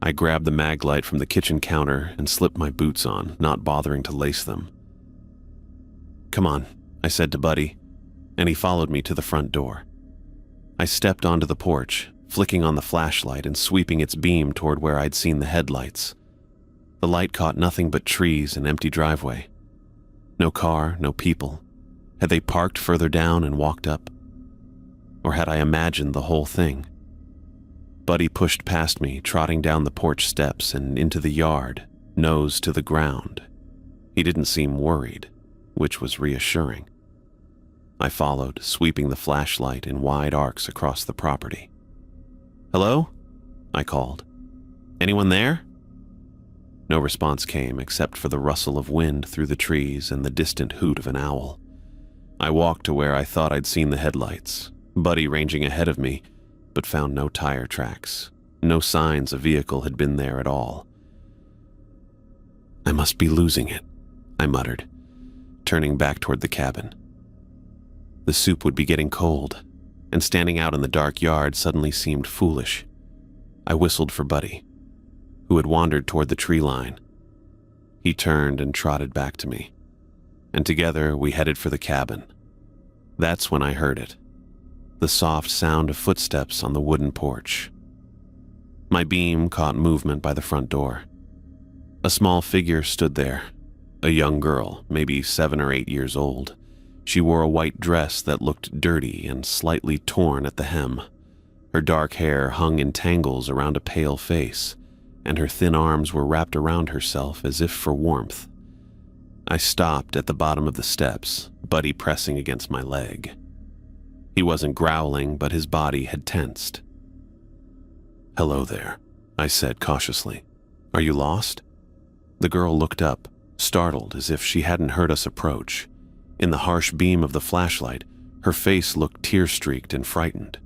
I grabbed the mag light from the kitchen counter and slipped my boots on, not bothering to lace them. "Come on," I said to Buddy, and he followed me to the front door. I stepped onto the porch, flicking on the flashlight and sweeping its beam toward where I'd seen the headlights. The light caught nothing but trees and empty driveway. No car, no people. Had they parked further down and walked up? Or had I imagined the whole thing? Buddy pushed past me, trotting down the porch steps and into the yard, nose to the ground. He didn't seem worried, which was reassuring. I followed, sweeping the flashlight in wide arcs across the property. "Hello?" I called. "Anyone there?" No response came except for the rustle of wind through the trees and the distant hoot of an owl. I walked to where I thought I'd seen the headlights, Buddy ranging ahead of me, but found no tire tracks, no signs a vehicle had been there at all. I must be losing it, I muttered, turning back toward the cabin. The soup would be getting cold, and standing out in the dark yard suddenly seemed foolish. I whistled for Buddy, who had wandered toward the tree line. He turned and trotted back to me, and together we headed for the cabin. That's when I heard it, the soft sound of footsteps on the wooden porch. My beam caught movement by the front door. A small figure stood there, a young girl, maybe 7 or 8 years old. She wore a white dress that looked dirty and slightly torn at the hem. Her dark hair hung in tangles around a pale face, and her thin arms were wrapped around herself as if for warmth. I stopped at the bottom of the steps, Buddy pressing against my leg. He wasn't growling, but his body had tensed. "Hello there," I said cautiously. "Are you lost?" The girl looked up, startled as if she hadn't heard us approach. In the harsh beam of the flashlight, her face looked tear-streaked and frightened.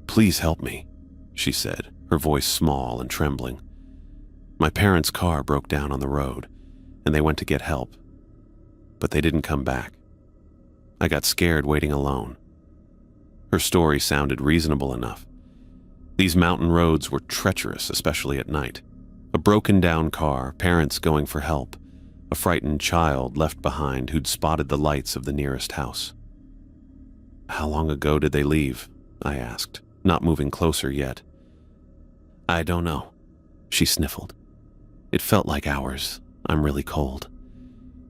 "Please help me," she said, her voice small and trembling. "My parents' car broke down on the road, and they went to get help. But they didn't come back. I got scared waiting alone." Her story sounded reasonable enough. These mountain roads were treacherous, especially at night. A broken-down car, parents going for help, a frightened child left behind who'd spotted the lights of the nearest house. "How long ago did they leave?" I asked, not moving closer yet. "I don't know," she sniffled. "It felt like hours. I'm really cold."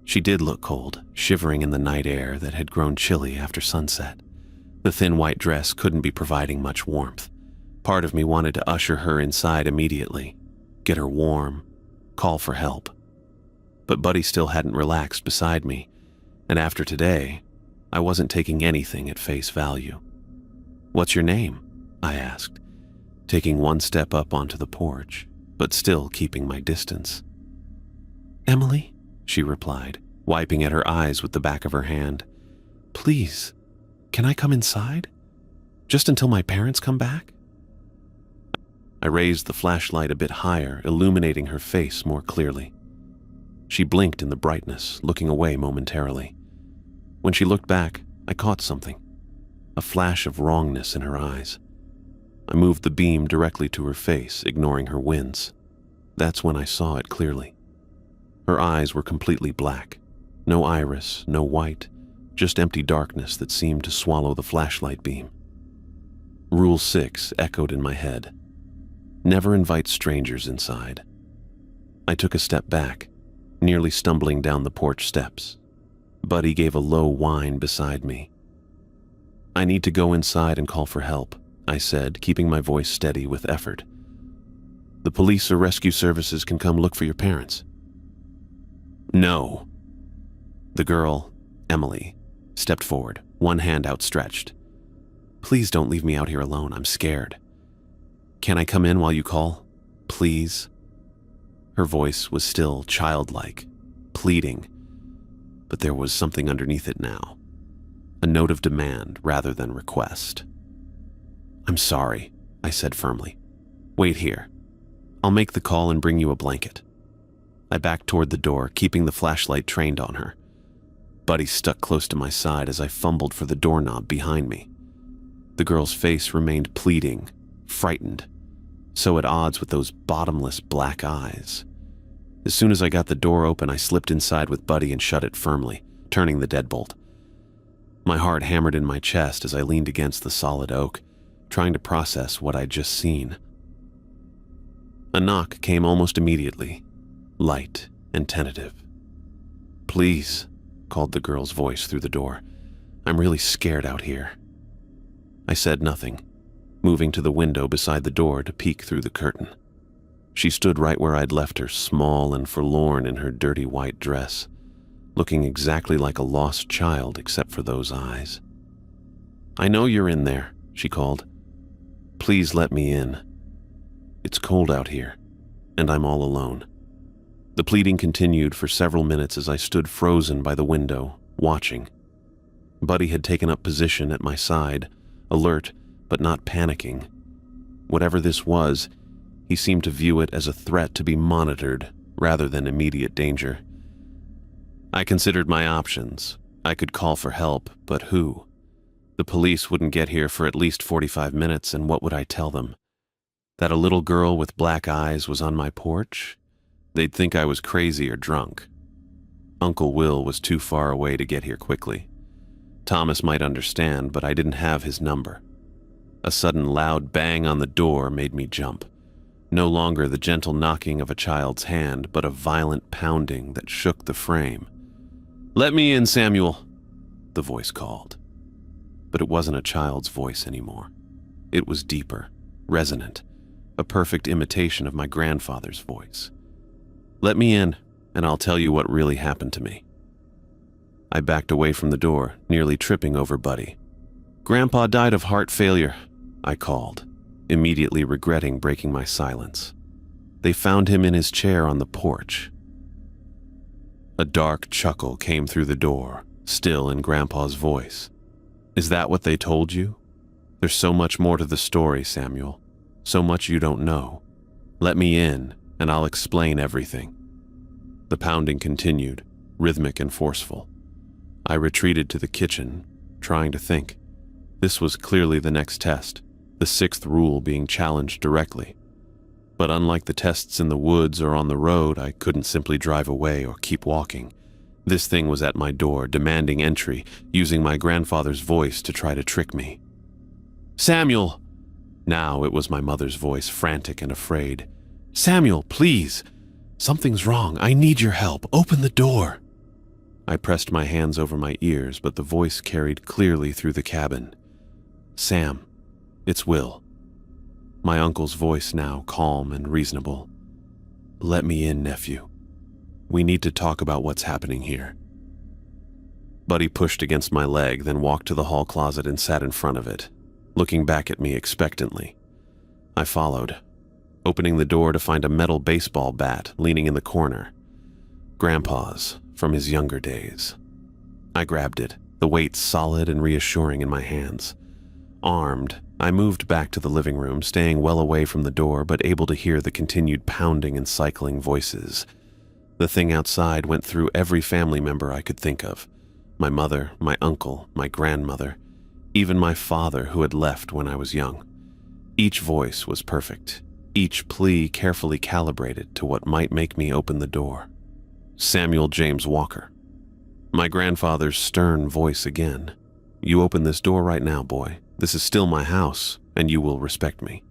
She did look cold, shivering in the night air that had grown chilly after sunset. The thin white dress couldn't be providing much warmth. Part of me wanted to usher her inside immediately, get her warm, call for help. But Buddy still hadn't relaxed beside me, and after today, I wasn't taking anything at face value. "What's your name?" I asked, taking one step up onto the porch, but still keeping my distance. "Emily," she replied, wiping at her eyes with the back of her hand. "Please, can I come inside? Just until my parents come back?" I raised the flashlight a bit higher, illuminating her face more clearly. She blinked in the brightness, looking away momentarily. When she looked back, I caught something, a flash of wrongness in her eyes. I moved the beam directly to her face, ignoring her wince. That's when I saw it clearly. Her eyes were completely black. No iris, no white, just empty darkness that seemed to swallow the flashlight beam. Rule 6 echoed in my head. Never invite strangers inside. I took a step back, nearly stumbling down the porch steps. Buddy gave a low whine beside me. "I need to go inside and call for help," I said, keeping my voice steady with effort. "The police or rescue services can come look for your parents." "No." The girl, Emily, stepped forward, one hand outstretched. "Please don't leave me out here alone. I'm scared. Can I come in while you call? Please?" Her voice was still childlike, pleading, but there was something underneath it now, a note of demand rather than request. "I'm sorry," I said firmly. "Wait here. I'll make the call and bring you a blanket." I backed toward the door, keeping the flashlight trained on her. Buddy stuck close to my side as I fumbled for the doorknob behind me. The girl's face remained pleading, frightened, so at odds with those bottomless black eyes. As soon as I got the door open, I slipped inside with Buddy and shut it firmly, turning the deadbolt. My heart hammered in my chest as I leaned against the solid oak, trying to process what I'd just seen. A knock came almost immediately, light and tentative. "Please," called the girl's voice through the door. "I'm really scared out here." I said nothing, moving to the window beside the door to peek through the curtain. She stood right where I'd left her, small and forlorn in her dirty white dress, looking exactly like a lost child except for those eyes. "I know you're in there," she called. "Please let me in. It's cold out here, and I'm all alone." The pleading continued for several minutes as I stood frozen by the window, watching. Buddy had taken up position at my side, alert but not panicking. Whatever this was, he seemed to view it as a threat to be monitored, rather than immediate danger. I considered my options. I could call for help, but who? The police wouldn't get here for at least 45 minutes, and what would I tell them? That a little girl with black eyes was on my porch? They'd think I was crazy or drunk. Uncle Will was too far away to get here quickly. Thomas might understand, but I didn't have his number. A sudden loud bang on the door made me jump. No longer the gentle knocking of a child's hand, but a violent pounding that shook the frame. "Let me in, Samuel," the voice called. But it wasn't a child's voice anymore. It was deeper, resonant, a perfect imitation of my grandfather's voice. "Let me in, and I'll tell you what really happened to me." I backed away from the door, nearly tripping over Buddy. "Grandpa died of heart failure," I called, immediately regretting breaking my silence. "They found him in his chair on the porch." A dark chuckle came through the door, still in Grandpa's voice. "Is that what they told you? There's so much more to the story, Samuel. So much you don't know. Let me in, and I'll explain everything." The pounding continued, rhythmic and forceful. I retreated to the kitchen, trying to think. This was clearly the next test, the sixth rule being challenged directly. But unlike the tests in the woods or on the road, I couldn't simply drive away or keep walking. This thing was at my door, demanding entry, using my grandfather's voice to try to trick me. "Samuel!" Now it was my mother's voice, frantic and afraid. "Samuel, please! Something's wrong. I need your help. Open the door." I pressed my hands over my ears, but the voice carried clearly through the cabin. "Sam, it's Will." My uncle's voice now calm and reasonable. "Let me in, nephew. We need to talk about what's happening here." Buddy pushed against my leg, then walked to the hall closet and sat in front of it, looking back at me expectantly. I followed, opening the door to find a metal baseball bat leaning in the corner. Grandpa's, from his younger days. I grabbed it, the weight solid and reassuring in my hands. Armed, I moved back to the living room, staying well away from the door but able to hear the continued pounding and cycling voices. The thing outside went through every family member I could think of. My mother, my uncle, my grandmother, even my father who had left when I was young. Each voice was perfect, each plea carefully calibrated to what might make me open the door. Samuel James Walker. My grandfather's stern voice again. "You open this door right now, boy. This is still my house, and you will respect me."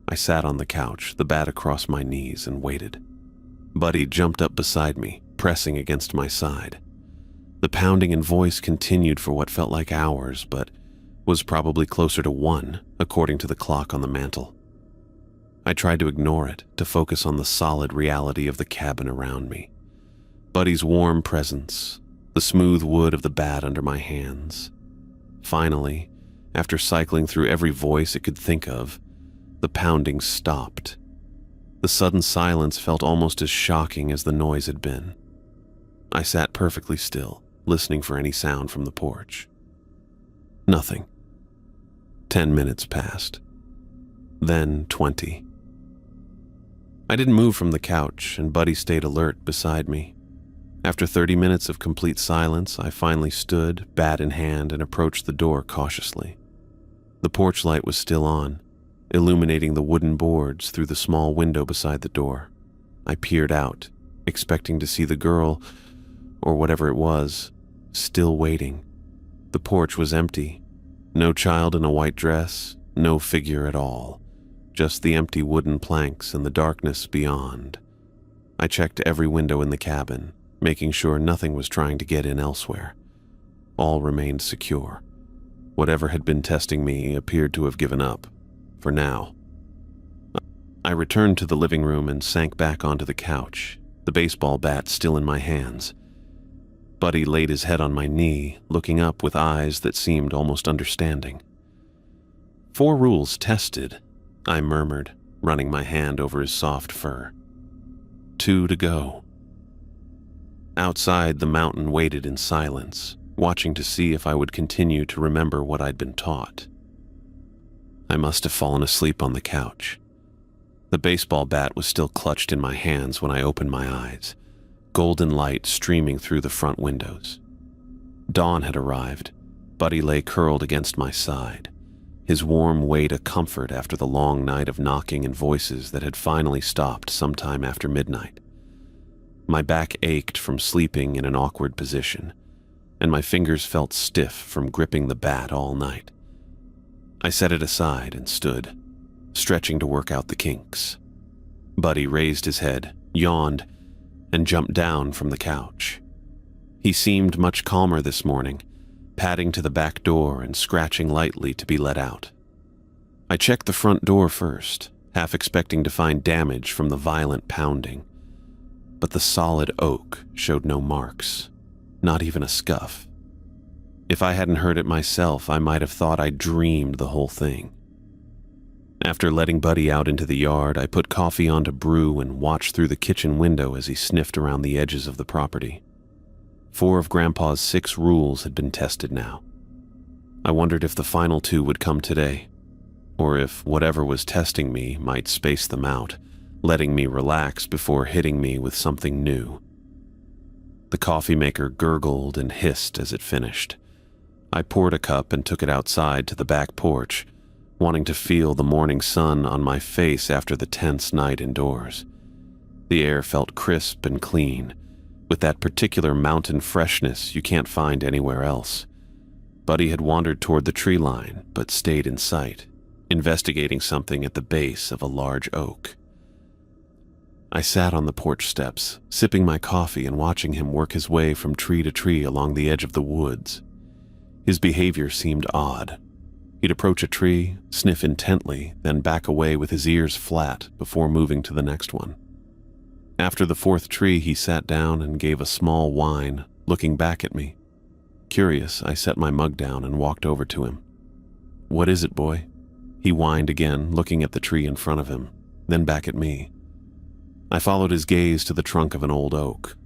I sat on the couch, the bat across my knees, and waited. Buddy jumped up beside me, pressing against my side. The pounding and voice continued for what felt like hours, but was probably closer to 1, according to the clock on the mantel. I tried to ignore it, to focus on the solid reality of the cabin around me. Buddy's warm presence, the smooth wood of the bat under my hands. Finally, after cycling through every voice it could think of, the pounding stopped. The sudden silence felt almost as shocking as the noise had been. I sat perfectly still, listening for any sound from the porch. Nothing. 10 minutes passed. Then 20. I didn't move from the couch, and Buddy stayed alert beside me. After 30 minutes of complete silence, I finally stood, bat in hand, and approached the door cautiously. The porch light was still on, illuminating the wooden boards through the small window beside the door. I peered out, expecting to see the girl, or whatever it was, still waiting. The porch was empty. No child in a white dress, no figure at all. Just the empty wooden planks and the darkness beyond. I checked every window in the cabin, making sure nothing was trying to get in elsewhere. All remained secure. Whatever had been testing me appeared to have given up, for now. I returned to the living room and sank back onto the couch, the baseball bat still in my hands. Buddy laid his head on my knee, looking up with eyes that seemed almost understanding. 4 rules tested, I murmured, running my hand over his soft fur. 2 to go. Outside, the mountain waited in silence, watching to see if I would continue to remember what I'd been taught. I must have fallen asleep on the couch. The baseball bat was still clutched in my hands when I opened my eyes, golden light streaming through the front windows. Dawn had arrived. Buddy lay curled against my side, his warm weight a comfort after the long night of knocking and voices that had finally stopped sometime after midnight. My back ached from sleeping in an awkward position, and my fingers felt stiff from gripping the bat all night. I set it aside and stood, stretching to work out the kinks. Buddy raised his head, yawned, and jumped down from the couch. He seemed much calmer this morning, padding to the back door and scratching lightly to be let out. I checked the front door first, half expecting to find damage from the violent pounding, but the solid oak showed no marks, not even a scuff. If I hadn't heard it myself, I might have thought I dreamed the whole thing. After letting Buddy out into the yard, I put coffee on to brew and watched through the kitchen window as he sniffed around the edges of the property. 4 of Grandpa's 6 rules had been tested now. I wondered if the final 2 would come today, or if whatever was testing me might space them out, letting me relax before hitting me with something new. The coffee maker gurgled and hissed as it finished. I poured a cup and took it outside to the back porch, wanting to feel the morning sun on my face after the tense night indoors. The air felt crisp and clean, with that particular mountain freshness you can't find anywhere else. Buddy had wandered toward the tree line, but stayed in sight, investigating something at the base of a large oak. I sat on the porch steps, sipping my coffee and watching him work his way from tree to tree along the edge of the woods. His behavior seemed odd. He'd approach a tree, sniff intently, then back away with his ears flat before moving to the next one. After the 4th tree, he sat down and gave a small whine, looking back at me. Curious, I set my mug down and walked over to him. "What is it, boy?" He whined again, looking at the tree in front of him, then back at me. I followed his gaze to the trunk of an old oak.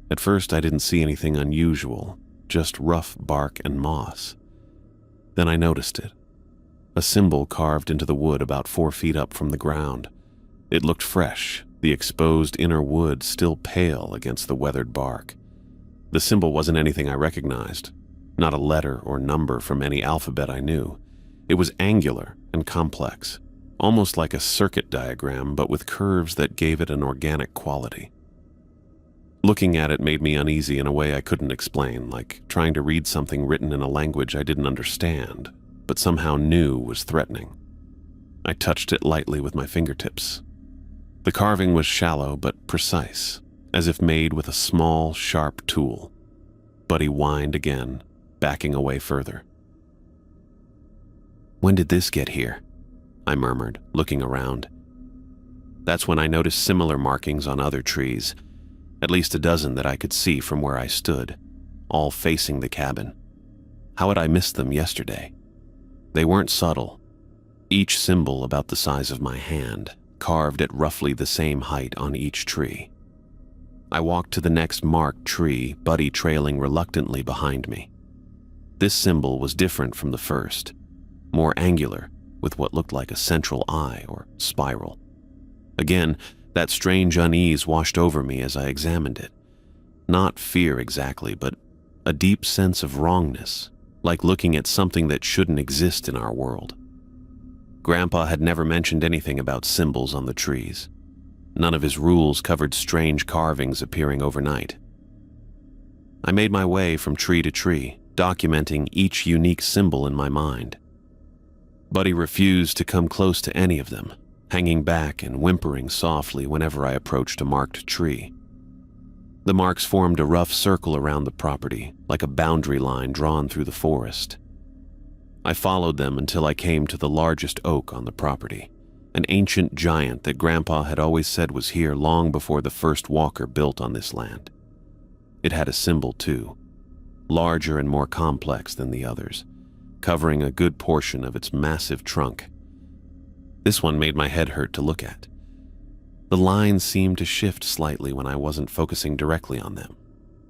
At first, I didn't see anything unusual, just rough bark and moss. Then I noticed it. A symbol carved into the wood about 4 feet up from the ground. It looked fresh, the exposed inner wood still pale against the weathered bark. The symbol wasn't anything I recognized, not a letter or number from any alphabet I knew. It was angular and complex, almost like a circuit diagram, but with curves that gave it an organic quality. Looking at it made me uneasy in a way I couldn't explain, like trying to read something written in a language I didn't understand, but somehow knew was threatening. I touched it lightly with my fingertips. The carving was shallow but precise, as if made with a small, sharp tool. Buddy whined again, backing away further. "When did this get here?" I murmured, looking around. That's when I noticed similar markings on other trees, at least a dozen that I could see from where I stood, all facing the cabin. How had I missed them yesterday? They weren't subtle. Each symbol about the size of my hand, carved at roughly the same height on each tree. I walked to the next marked tree, Buddy trailing reluctantly behind me. This symbol was different from the first, more angular, with what looked like a central eye or spiral. Again, that strange unease washed over me as I examined it. Not fear exactly, but a deep sense of wrongness, like looking at something that shouldn't exist in our world. Grandpa had never mentioned anything about symbols on the trees. None of his rules covered strange carvings appearing overnight. I made my way from tree to tree, documenting each unique symbol in my mind. Buddy refused to come close to any of them, hanging back and whimpering softly whenever I approached a marked tree. The marks formed a rough circle around the property, like a boundary line drawn through the forest. I followed them until I came to the largest oak on the property, an ancient giant that Grandpa had always said was here long before the first walker built on this land. It had a symbol too, larger and more complex than the others, covering a good portion of its massive trunk. This one made my head hurt to look at. The lines seemed to shift slightly when I wasn't focusing directly on them,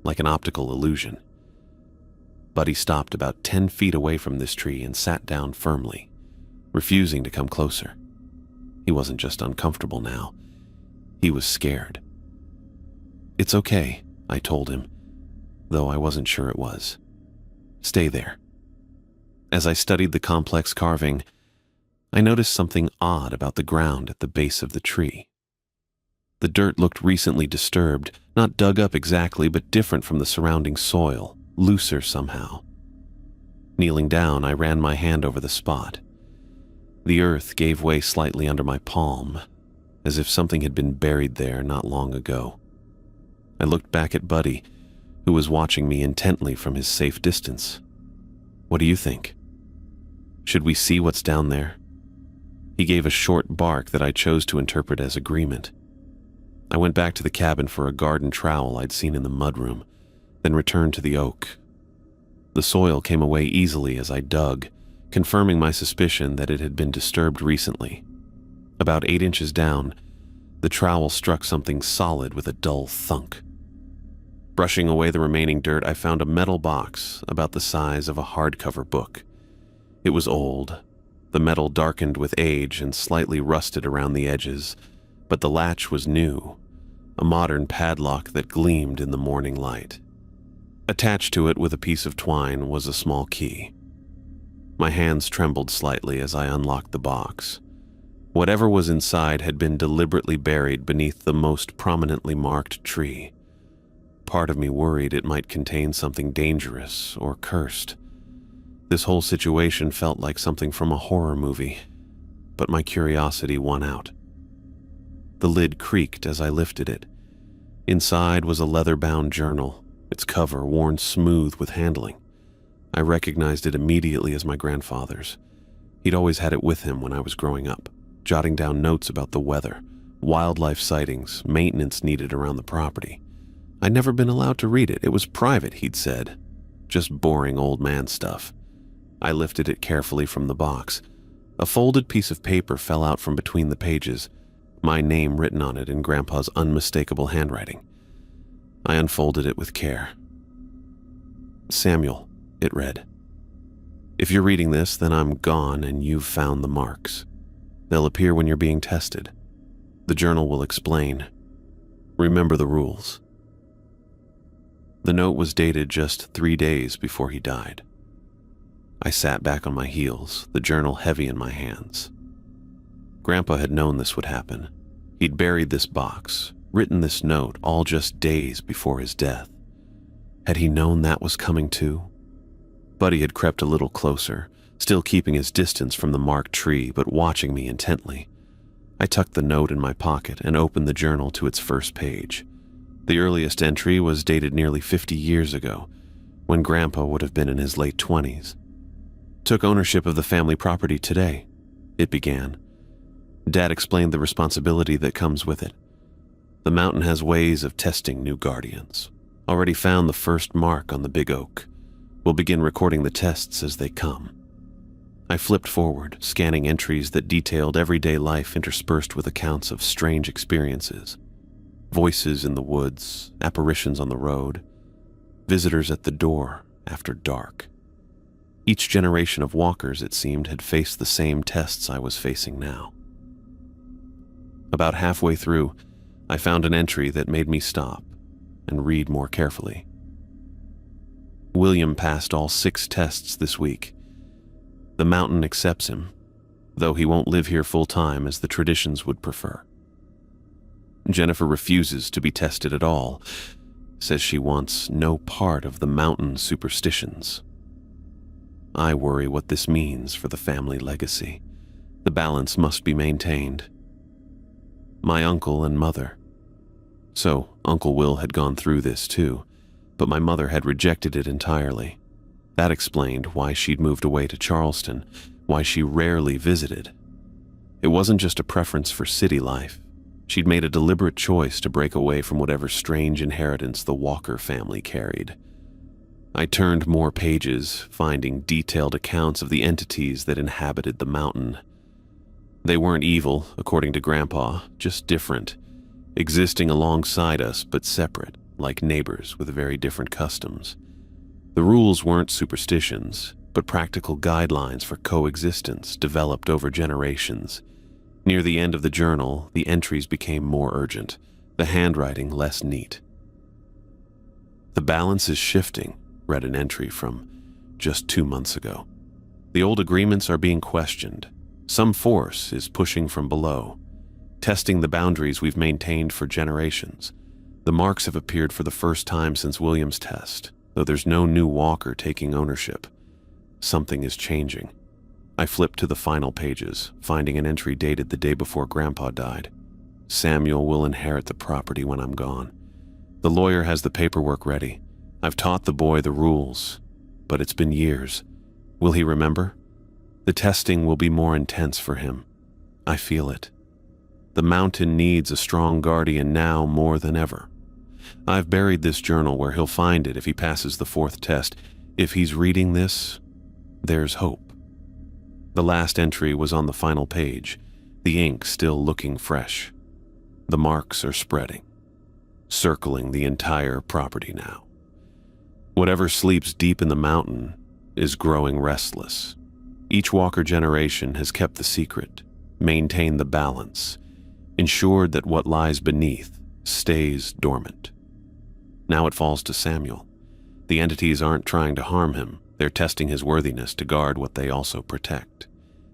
like an optical illusion. Buddy stopped about 10 feet away from this tree and sat down firmly, refusing to come closer. He He wasn't just uncomfortable now. He was scared. "It's okay," I told him, though I wasn't sure it was. "Stay there." As I studied the complex carving, I noticed something odd about the ground at the base of the tree. The dirt looked recently disturbed, not dug up exactly, but different from the surrounding soil, looser somehow. Kneeling down, I ran my hand over the spot. The earth gave way slightly under my palm, as if something had been buried there not long ago. I looked back at Buddy, who was watching me intently from his safe distance. "What do you think? Should we see what's down there?" He gave a short bark that I chose to interpret as agreement. I went back to the cabin for a garden trowel I'd seen in the mudroom, then returned to the oak. The soil came away easily as I dug, confirming my suspicion that it had been disturbed recently. About 8 inches down, the trowel struck something solid with a dull thunk. Brushing away the remaining dirt, I found a metal box about the size of a hardcover book. It was old, the metal darkened with age and slightly rusted around the edges, but the latch was new, a modern padlock that gleamed in the morning light. Attached to it with a piece of twine was a small key. My hands trembled slightly as I unlocked the box. Whatever was inside had been deliberately buried beneath the most prominently marked tree. Part of me worried it might contain something dangerous or cursed. This whole situation felt like something from a horror movie, but my curiosity won out. The lid creaked as I lifted it. Inside was a leather-bound journal, its cover worn smooth with handling. I recognized it immediately as my grandfather's. He'd always had it with him when I was growing up, jotting down notes about the weather, wildlife sightings, maintenance needed around the property. I'd never been allowed to read it. It was private, he'd said. Just boring old man stuff. I lifted it carefully from the box. A folded piece of paper fell out from between the pages, my name written on it in Grandpa's unmistakable handwriting. I unfolded it with care. "Samuel," it read. "If you're reading this, then I'm gone and you've found the marks. They'll appear when you're being tested. The journal will explain. Remember the rules." The note was dated just 3 days before he died. I sat back on my heels, the journal heavy in my hands. Grandpa had known this would happen. He'd buried this box, written this note, all just days before his death. Had he known that was coming too? Buddy had crept a little closer, still keeping his distance from the marked tree, but watching me intently. I tucked the note in my pocket and opened the journal to its first page. The earliest entry was dated nearly 50 years ago, when Grandpa would have been in his late 20s. "Took ownership of the family property today," it began. Dad explained the responsibility that comes with it. "The mountain has ways of testing new guardians. Already found the first mark on the big oak. We'll begin recording the tests as they come." I flipped forward, scanning entries that detailed everyday life interspersed with accounts of strange experiences. Voices in the woods, apparitions on the road, visitors at the door after dark. Each generation of walkers, it seemed, had faced the same tests I was facing now. About halfway through, I found an entry that made me stop and read more carefully. "William passed all 6 tests this week. The mountain accepts him, though he won't live here full-time as the traditions would prefer. Jennifer refuses to be tested at all, says she wants no part of the mountain superstitions. I worry what this means for the family legacy. The balance must be maintained. My uncle and mother. So, Uncle Will had gone through this too, but my mother had rejected it entirely. That explained why she'd moved away to Charleston, why she rarely visited. It wasn't just a preference for city life. She'd made a deliberate choice to break away from whatever strange inheritance the Walker family carried. I turned more pages, finding detailed accounts of the entities that inhabited the mountain. They weren't evil, according to Grandpa, just different, existing alongside us but separate, like neighbors with very different customs. The rules weren't superstitions, but practical guidelines for coexistence developed over generations. Near the end of the journal, the entries became more urgent, the handwriting less neat. "The balance is shifting," read an entry from just 2 months ago. "The old agreements are being questioned. Some force is pushing from below, testing the boundaries we've maintained for generations. The marks have appeared for the first time since William's test, though there's no new walker taking ownership. Something is changing." I flipped to the final pages, finding an entry dated the day before Grandpa died. "Samuel will inherit the property when I'm gone. The lawyer has the paperwork ready. I've taught the boy the rules, but it's been years. Will he remember? The testing will be more intense for him. I feel it. The mountain needs a strong guardian now more than ever. I've buried this journal where he'll find it if he passes the 4th test. If he's reading this, there's hope." The last entry was on the final page, the ink still looking fresh. The marks are spreading, circling the entire property now. Whatever sleeps deep in the mountain is growing restless. Each walker generation has kept the secret, maintained the balance, ensured that what lies beneath stays dormant. Now it falls to Samuel. The entities aren't trying to harm him. They're testing his worthiness to guard what they also protect.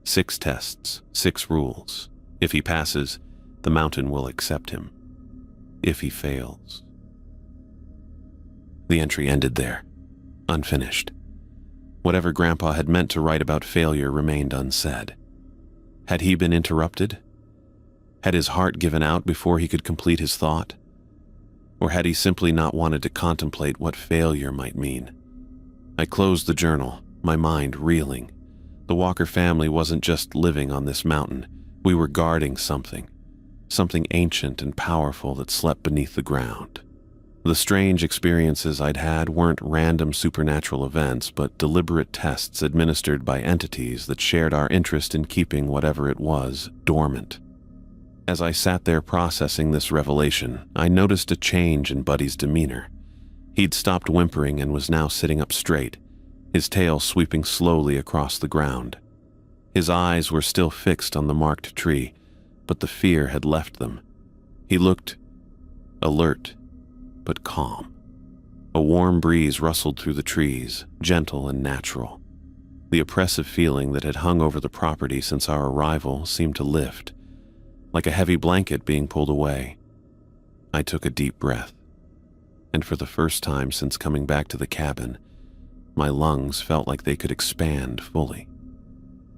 6 tests, 6 rules. If he passes, the mountain will accept him. If he fails... The entry ended there, unfinished. Whatever Grandpa had meant to write about failure remained unsaid. Had he been interrupted? Had his heart given out before he could complete his thought? Or had he simply not wanted to contemplate what failure might mean? I closed the journal, my mind reeling. The Walker family wasn't just living on this mountain. We were guarding something ancient and powerful that slept beneath the ground. The strange experiences I'd had weren't random supernatural events, but deliberate tests administered by entities that shared our interest in keeping whatever it was dormant. As I sat there processing this revelation, I noticed a change in Buddy's demeanor. He'd stopped whimpering and was now sitting up straight, his tail sweeping slowly across the ground. His eyes were still fixed on the marked tree, but the fear had left them. He looked alert, but calm. A warm breeze rustled through the trees, gentle and natural. The oppressive feeling that had hung over the property since our arrival seemed to lift, like a heavy blanket being pulled away. I took a deep breath, and for the first time since coming back to the cabin, my lungs felt like they could expand fully.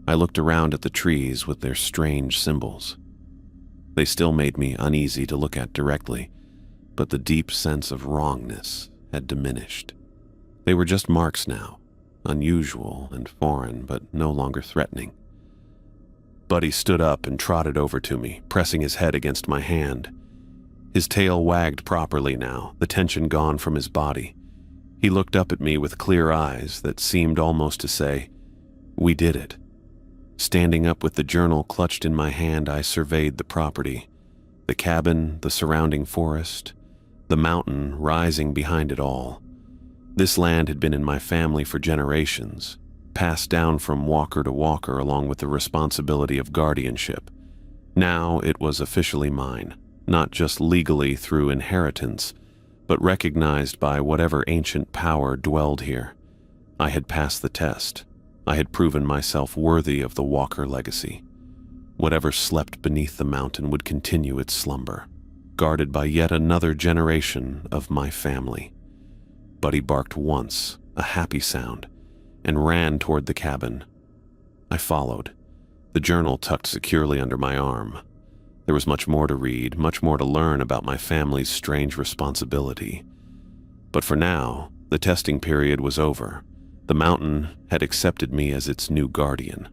I looked around at the trees with their strange symbols. They still made me uneasy to look at directly, but the deep sense of wrongness had diminished. They were just marks now, unusual and foreign, but no longer threatening. Buddy stood up and trotted over to me, pressing his head against my hand. His tail wagged properly now, the tension gone from his body. He looked up at me with clear eyes that seemed almost to say, "We did it." Standing up with the journal clutched in my hand, I surveyed the property, the cabin, the surrounding forest, the mountain rising behind it all. This land had been in my family for generations, passed down from walker to walker along with the responsibility of guardianship. Now it was officially mine, not just legally through inheritance, but recognized by whatever ancient power dwelled here. I had passed the test. I had proven myself worthy of the Walker legacy. Whatever slept beneath the mountain would continue its slumber, guarded by yet another generation of my family. Buddy barked once, a happy sound, and ran toward the cabin. I followed, the journal tucked securely under my arm. There was much more to read, much more to learn about my family's strange responsibility. But for now, the testing period was over. The mountain had accepted me as its new guardian.